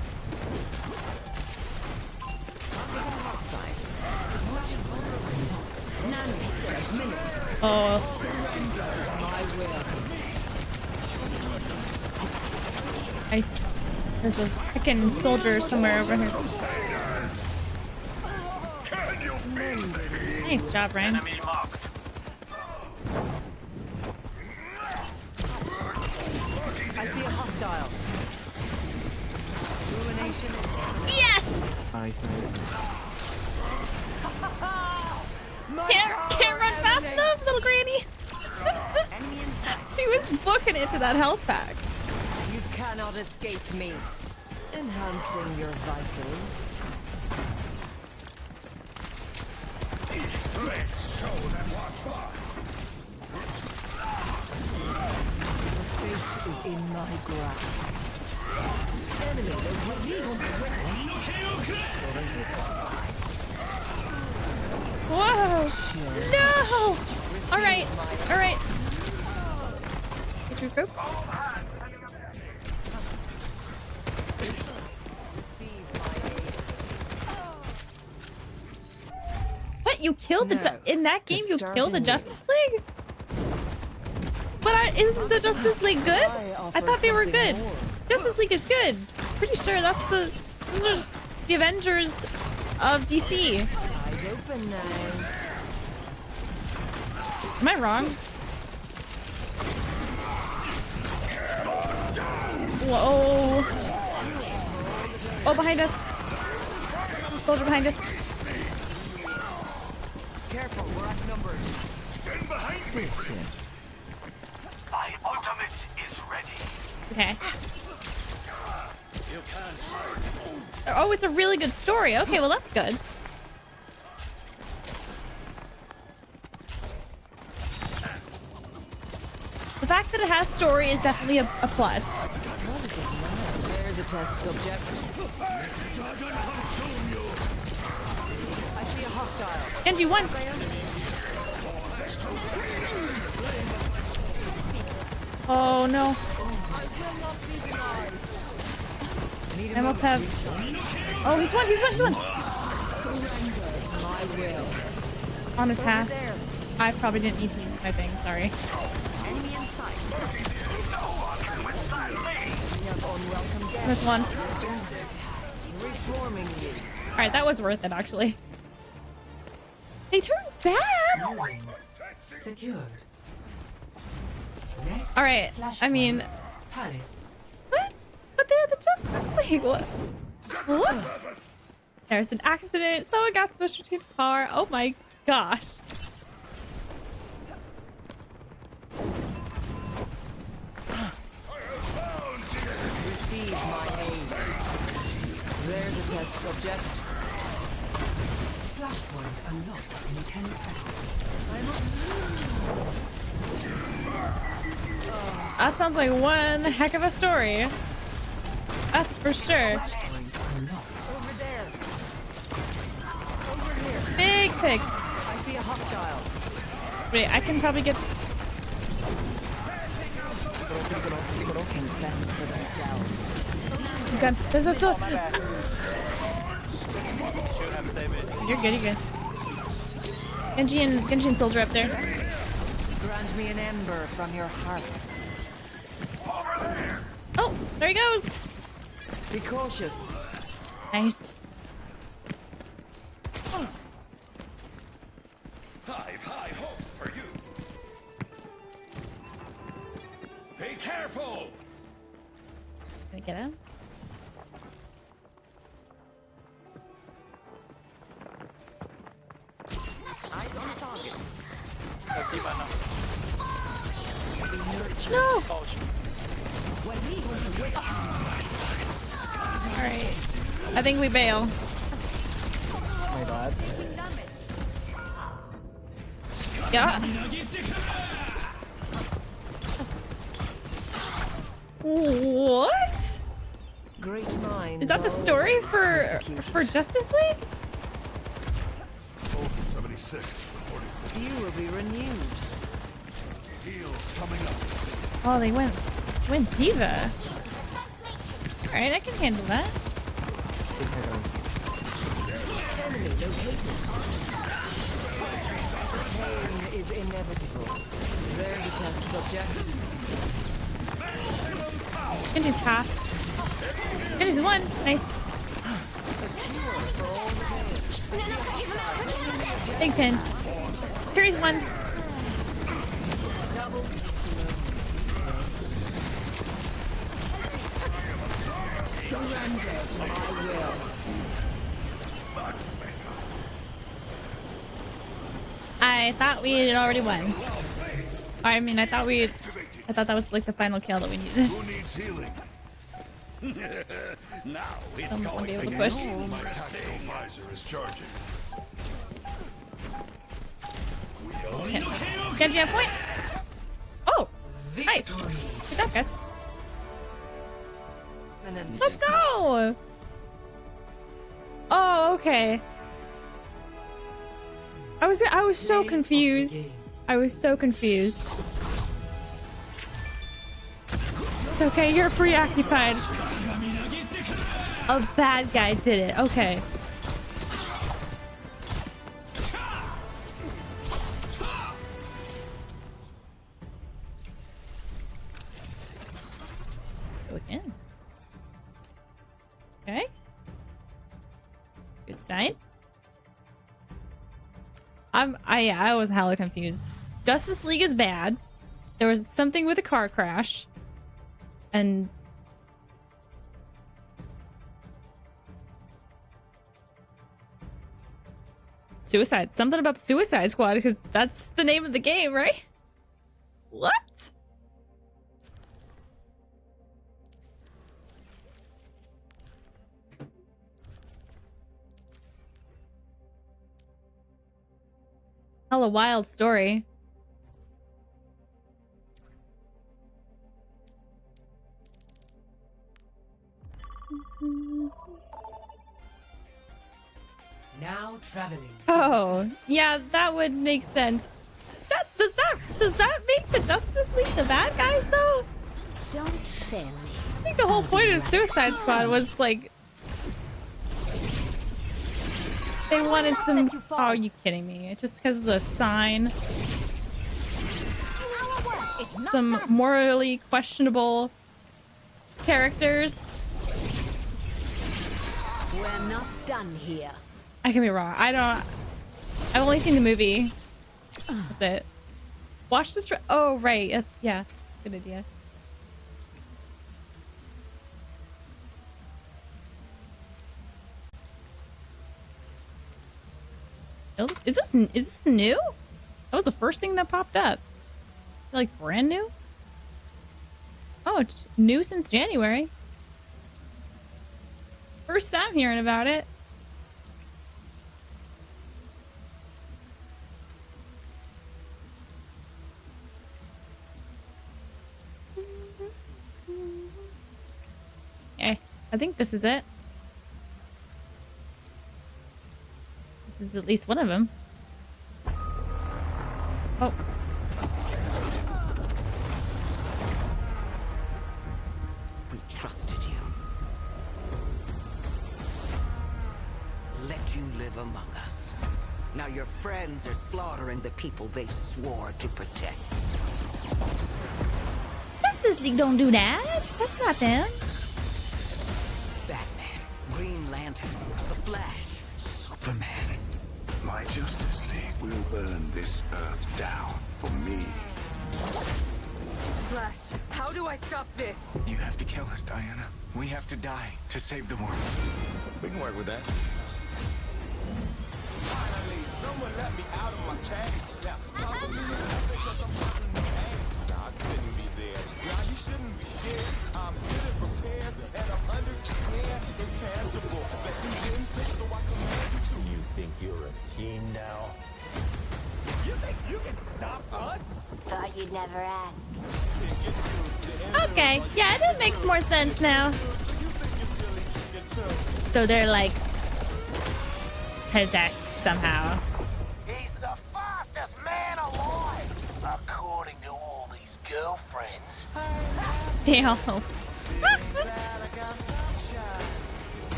Oh. Nice. There's a freaking soldier somewhere over here. Nice job, Ryan. I see a hostile. Ruination. Yes! Nice. Can't run fast enough, little granny. She was booking it to that health pack. You cannot escape me. Enhancing your vitals. Let's show them what's what. Fate is in my grasp. Enemy Whoa! No! Alright, alright. Let's regroup. What? You killed the in that game? You killed the Justice League? But isn't the Justice League good? I thought they were good. Justice League is good. Pretty sure that's the Avengers of DC. Eyes open now. Am I wrong? Whoa. Oh, behind us. Soldier behind us. Careful, we're outnumbered. Stand behind me. My ultimate is ready. Okay. You can't hide. Oh, it's a really good story. Okay, well that's good. The fact that it has story is definitely a plus. There's a test subject. I see a hostile. And you won. Oh no. I must have. Oh, he's won. He's won. My will. On his hat. I probably didn't need to use my thing. Sorry. Enemy in sight. This one. Reforming you. All right, that was worth it actually. They turned bad. Secured. All right. I mean, Palace. what? But they're the Justice League. What? What? There's an accident. Someone got smashed into a car. Oh my gosh. Receive my aid. There's a test subject. Flashpoint unlocks in 10 seconds. That sounds like one heck of a story. That's for sure. Flashpoint unlocked. Over there. Big pig. I see a hostile. Wait, I can probably get. Can fend for themselves. Okay, there's a so. You're good. You're good. Genji and Soldier up there. Grant me an ember from your hearts. Oh, there he goes. Be cautious. Nice. I've high hopes for you. Be careful. Can I get him? No. All right. I think we bail. My bad. Yeah. What? Great minds. Is that the story for Justice League? Soldier 76 reporting for You will be renewed. heals coming up. Oh, they went Diva. All right, I can handle that. Enemy located. Pain is inevitable. There's a test subject. Genji's half. There's one. Nice. Big pin. Here's one. Surrender to my will. I thought we had already won. I mean, I thought that was like the final kill that we needed. Who needs healing? Now it's I'm gonna going be able to to push. My tactical visor is charging. Okay. Genji at point. Oh, nice. Good job, guys. Let's go. Oh, okay. I was so confused. I was so confused. It's okay, you're preoccupied. A bad guy did it. Okay. Go again. Okay. Good sign. I was hella confused. Justice League is bad. There was something with a car crash. And Suicide. Something about the Suicide Squad, because that's the name of the game, right? What? Hella wild story. Now traveling. Oh, yeah, that would make sense. Does that make the Justice League the bad guys though? Don't fail me. I think the whole point of Suicide Squad was like they wanted some. Oh, are you kidding me? Just because of the sign. Some morally questionable characters. We're not done here. I can be wrong. I've only seen the movie. That's it. Watch this. Oh, right. Yeah. Good idea. Is this new? That was the first thing that popped up. Like brand new? Oh, just new since January. First time hearing about it. Okay, I think this is it. This is at least one of them. Oh. We trusted you. Let you live among us. Now your friends are slaughtering the people they swore to protect. Justice League don't do that. That's not them. Batman, Green Lantern, The Flash, Superman. My Justice League will burn this earth down for me. Flash, how do I stop this? You have to kill us, Diana. We have to die to save the world. We can work with that. Finally, someone let me out of my cage. Now, I couldn't be there. Now, you shouldn't be scared. I'm good at repairs, and I'm under the snare. Intangible. That you didn't think, so I command you to. You think you're a team now? You think you can stop us? Thought you'd never ask. Okay, yeah, that makes more sense now. So they're like possessed somehow. He's the fastest man alive, according to all these girlfriends. Damn.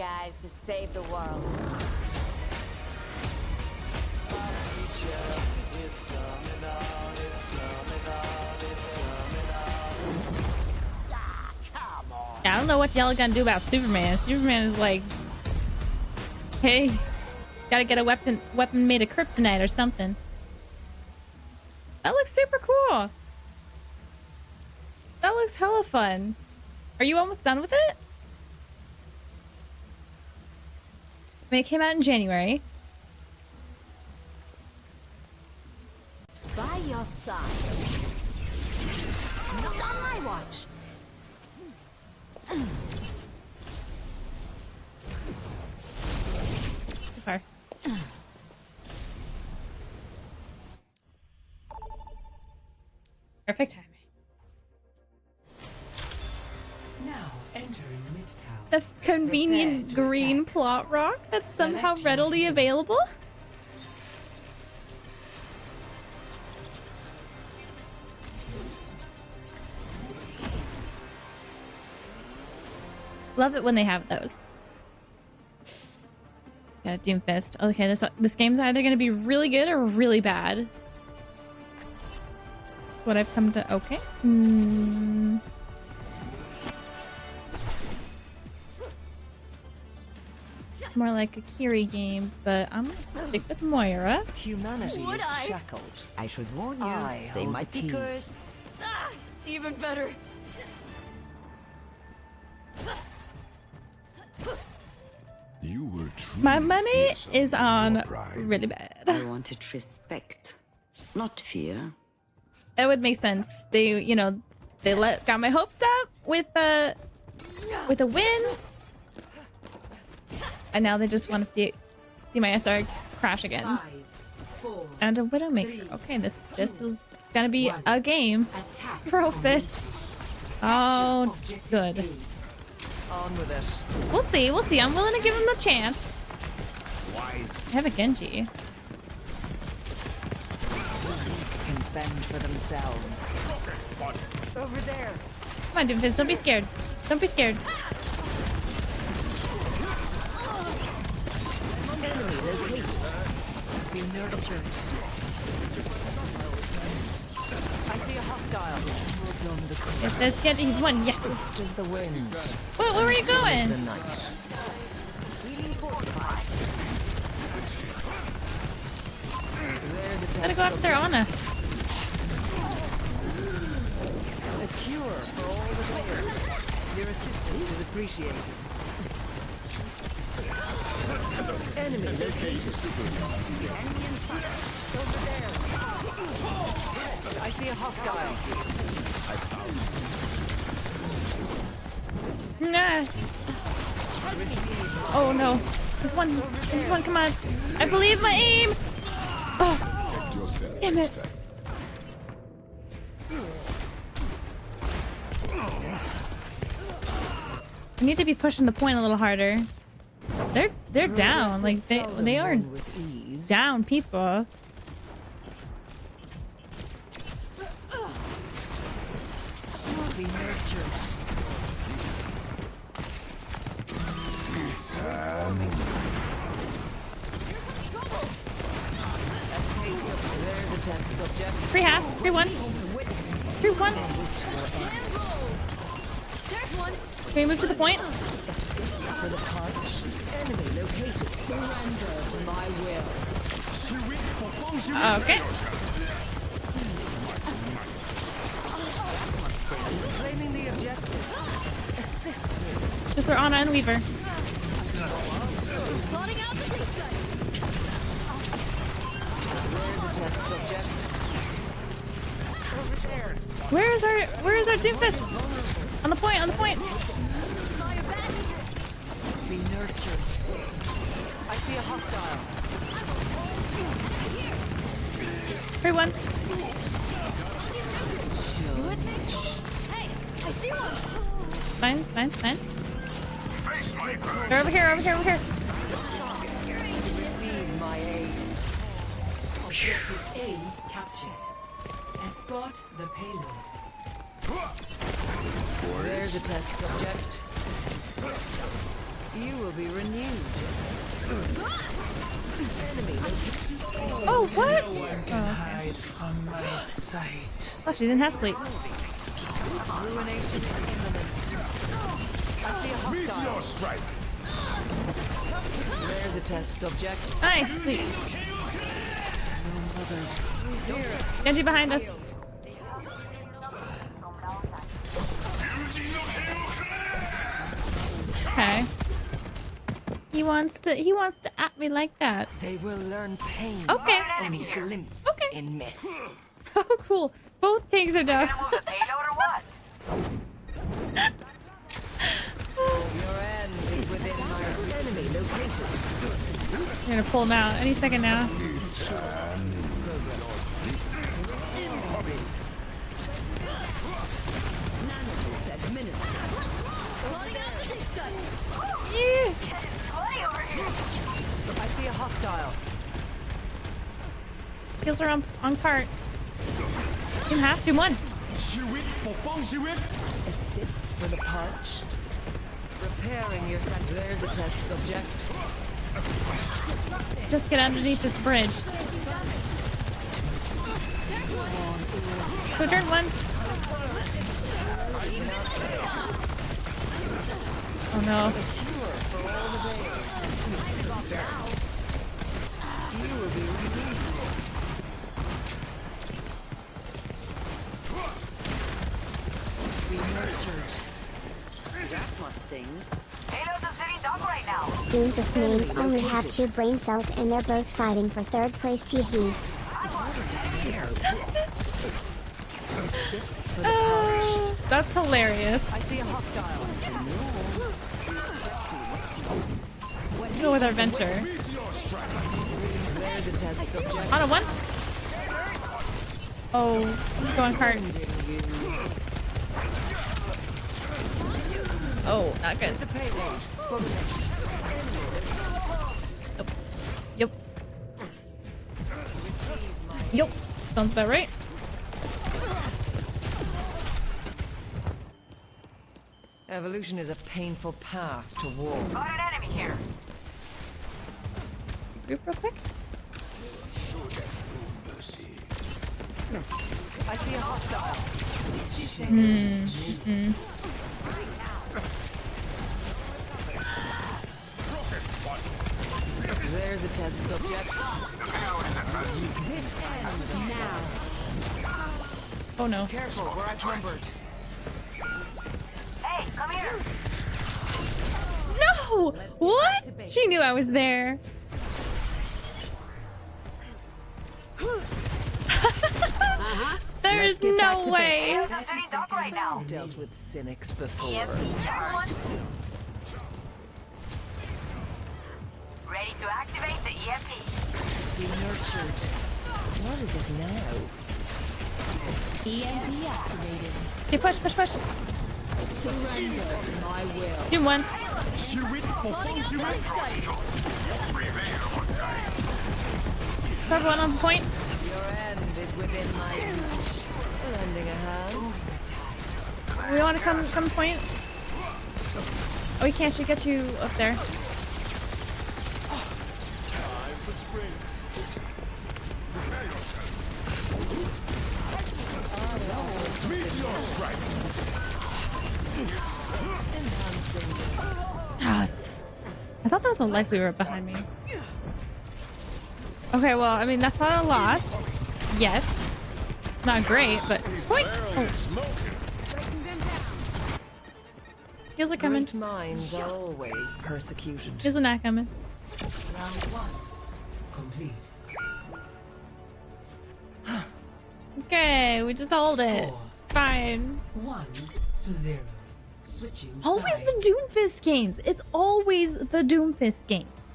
guys to save the world. Yeah, I don't know what y'all gonna do about Superman. Superman is like, hey, gotta get a weapon made of kryptonite or something. That looks super cool. That looks hella fun. Are you almost done with it? I mean, it came out in January. By your side. Not on my watch. Too far. Perfect timing. Now entering Midtown. The convenient green plot rock that's somehow readily available? Love it when they have those. Got a Doomfist. Okay, this game's either gonna be really good or really bad. That's what I've come to. Okay. It's more like a Kiri game, but I'm gonna stick with Moira. Humanity is shackled. I should warn you, they might be cursed. Ah, even better. You were My money is on really bad. I wanted respect, not fear. That would make sense. They, you know, they got my hopes up with a win, and now they just want to see my SR crash again. 5, 4, And a Widowmaker. Okay, this is gonna be a game. Pro Fist. Oh, good. On with it. We'll see. We'll see. I'm willing to give him a chance. I have a Genji. Can fend for themselves. Over there. Come on, Doomfist. Don't be scared. Don't be scared. Enemy located. Be nurtured. I see a hostile. If there's Genji, he's won. Yes. Does the wind. Where were you going? The night. Gotta go after Ana. A cure for all the players. Your assistance is appreciated. Enemy located. Enemy in front. Over there. I see a hostile. Nah. Oh no. This one, come on. I believe my aim. Oh. Damn it. I need to be pushing the point a little harder. They're down. Like they are down people. Be nurtured. There's a test subject. 3-1. 3-1. Can we move to the point? For the punished. Enemy located. Surrender to my will. Okay. Claiming the objective. Assist me. Just their Ana and Weaver. Plotting out the reset. There's a test subject. Over there. Where is our Doomfist? On the point. Be nurtured. I see a hostile. 3-1. Hey, I see one. It's fine. They're over here. Receive my aid. Objective A captured. Escort the payload. There's a test subject. You will be renewed. Oh, what? No one can hide from my sight. Oh, she didn't have sleep. Ruination is imminent. I see a hostile. Meteor strike. There's a test subject. Nice. Sleep. Genji behind us. Okay. He wants to at me like that. They will learn pain. Okay. Only glimpsed in myth. Oh, cool. Both tanks are down. Your end is within my enemy located. You're gonna pull him out any second now. Yeah. I see a hostile. Kills are on cart. You have to one. A sip for the parched. Repairing your sense. There's a test subject. Just get underneath this bridge. So turn one. Oh no. Doomfist mains only have 2 brain cells and they're both fighting for 3rd place. Teehee. That's hilarious. I see a hostile. Go with our venture. There's a test subject. On a one. Oh, go on cart. Oh, not good. The payload. Yep. Yep. Sounds about right. Evolution is a painful path to walk. Got an enemy here. Group real quick. I see a hostile. 60 seconds. There's a test subject. This ends now. Oh no. Careful, we're outnumbered. Hey, come here. No! What? She knew I was there. There's no way. Dealt with cynics before. Ready to activate the EMP. Be nurtured. What is it now? EMP activated. Okay, push. Surrender to my will. Do one. Everyone on point. Your end is within my reach. Lending a hand. We want to come point. Oh, we can't. She get you up there. I thought that was a life weaver behind me. Okay, well, I mean, that's not a loss. Yes. Not great, but point. Oh. Heals are coming. Great minds are always persecuted. Heals are not coming. Round 1 complete. Okay, we just hold it. Fine. 1-0. Switching Always sides. the Doomfist games. It's always the Doomfist games.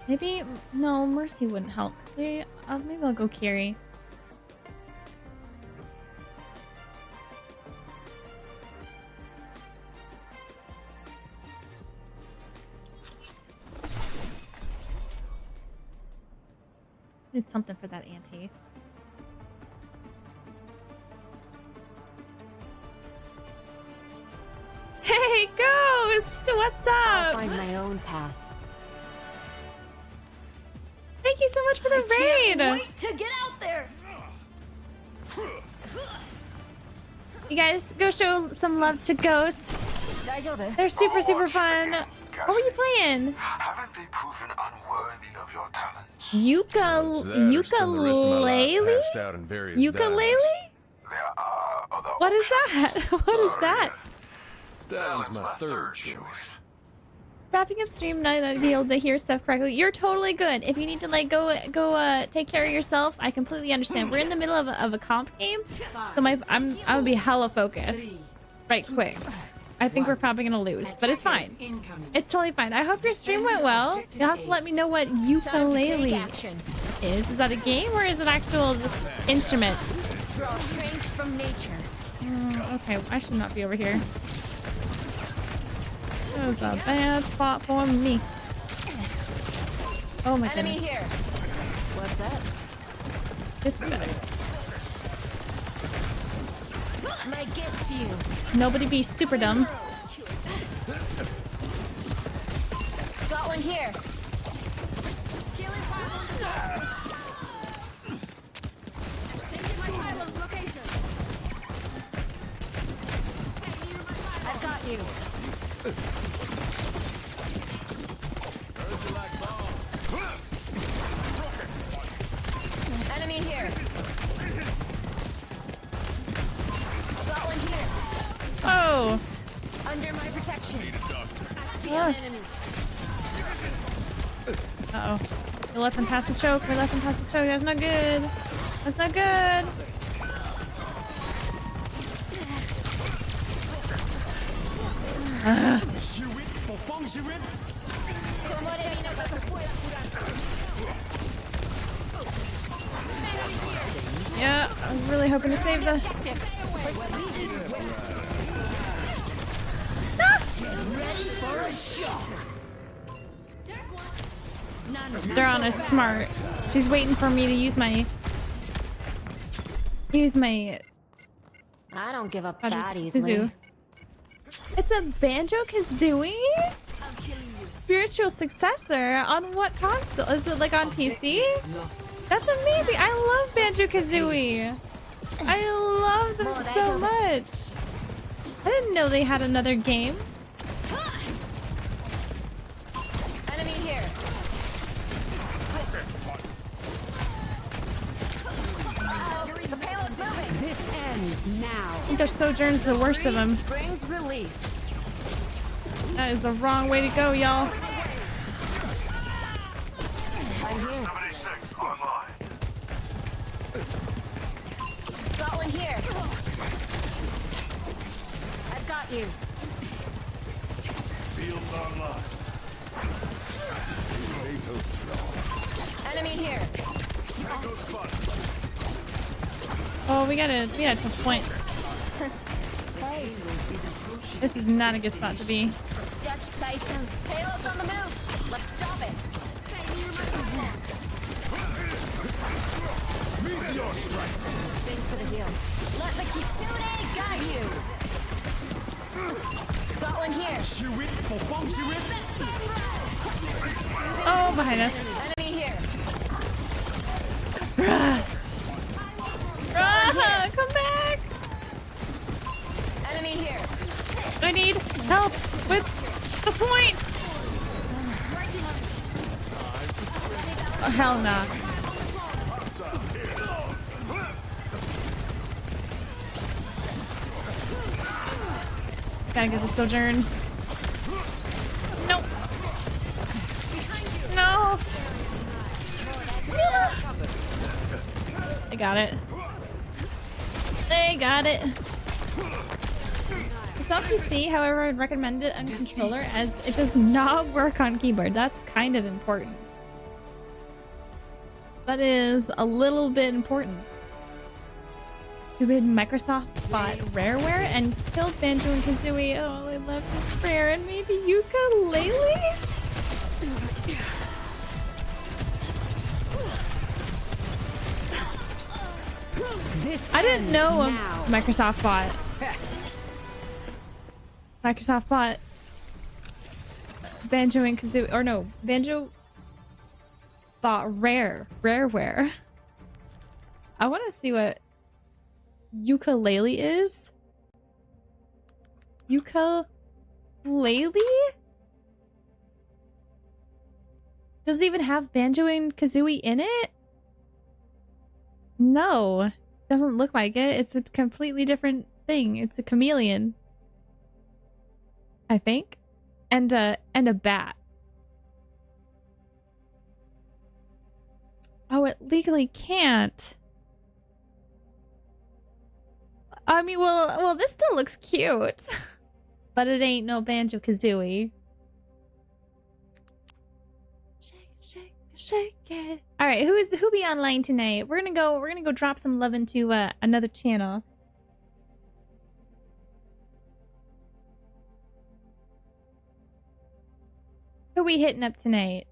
Maybe no, Mercy wouldn't help. Maybe I'll go carry. Need something for that auntie. What's I'll up? find my own path. Thank you so much for the raid. Wait to get out there. You guys go show some love to Ghost. They're super fun. What were you playing? Haven't they proven unworthy of your talents? Ukulele? Ukulele? What is that? What is that? That was my third choice. Wrapping up stream night, I'd be able to hear stuff correctly. You're totally good. If you need to like go take care of yourself, I completely understand. We're in the middle of a comp game, so I'm gonna be hella focused right quick. I think we're probably gonna lose, but it's fine. It's totally fine. I hope your stream went well. You'll have to let me know what ukulele is. Is that a game or is it an actual instrument? Draw strength from nature. Okay, I should not be over here. That was a bad spot for me. Oh my Enemy goodness. here. What's up? This is better. My gift to you. Nobody be super dumb. Got one here. Changing my pylon's location. I've got you. Enemy here. Got one here. Oh. Under my protection. I see Ah. an enemy. Uh-oh. We left him past the choke. We left him past the choke. That's not good. That's not good. Yeah, I was really hoping to save the... They're on a smart. She's waiting for me to use my... I don't give up that Kazoo. easily. It's a Banjo-Kazooie? Spiritual successor? On what console? Is it like on PC? That's amazing. I love Banjo-Kazooie. I love them so much. I didn't know they had another game. Enemy here. The payload's moving. This ends now. I think their Sojourn's the worst of them. Brings relief. That is the wrong way to go, y'all. I'm here. 76 online. Got one here. I've got you. Fields online. Enemy here. Oh, we got a tough point. Hey. This is not a good spot to be. Judge Tyson. Payload's on the move. Let's stop it. Thanks for the heal. Let the Kitsune guide you. Got one here. Oh, behind us. Enemy here. Come back! Enemy here. I need help with the point! Oh, hell nah. Gotta get the Sojourn. Nope. No! I got it. They got it. It's on PC, however, I'd recommend it on controller as it does not work on keyboard. That's kind of important. That is a little bit important. Stupid Microsoft bought Rareware and killed Banjo and Kazooie. Oh, they left his prayer and maybe ukulele? I didn't know Microsoft bought Banjo and Kazooie, or no, Banjo bought Rareware. I want to see what ukulele is. Ukulele? Does it even have Banjo and Kazooie in it? No, doesn't look like it. It's a completely different thing. It's a chameleon, I think, and a bat. Oh, it legally can't. I mean, well, this still looks cute, but it ain't no Banjo Kazooie. Shake, shake it. All right, who be online tonight? We're gonna go drop some love into another channel. Who we hitting up tonight?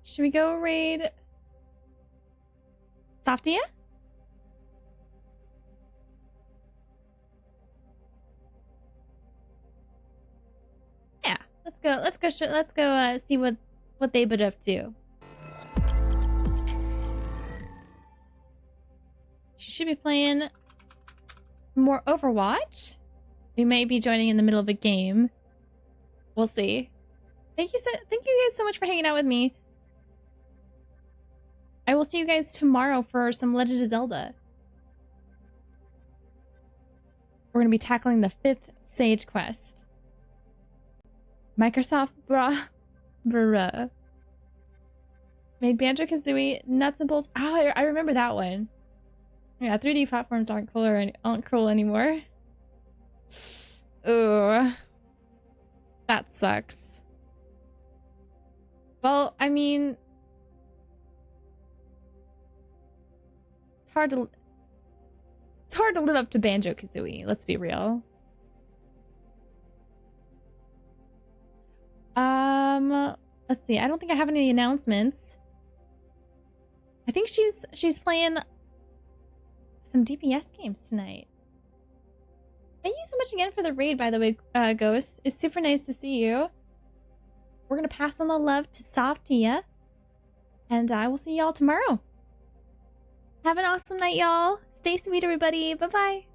Should we go raid Softia? Yeah, let's go see what they've been up to. She should be playing more Overwatch. We may be joining in the middle of a game. We'll see. Thank you guys so much for hanging out with me. I will see you guys tomorrow for some Legend of Zelda. We're going to be tackling the 5th Sage Quest. Microsoft bruh. Made Banjo-Kazooie nuts and bolts. Oh, I remember that one. Yeah, 3D platforms aren't cool anymore. Ooh. That sucks. Well, I mean, it's hard to live up to Banjo-Kazooie, let's be real. Let's see. I don't think I have any announcements. I think she's playing some DPS games tonight. Thank you so much again for the raid, by the way, Ghost. It's super nice to see you. We're gonna pass on the love to Softia, and I will see y'all tomorrow. Have an awesome night, y'all. Stay sweet, everybody. Bye-bye.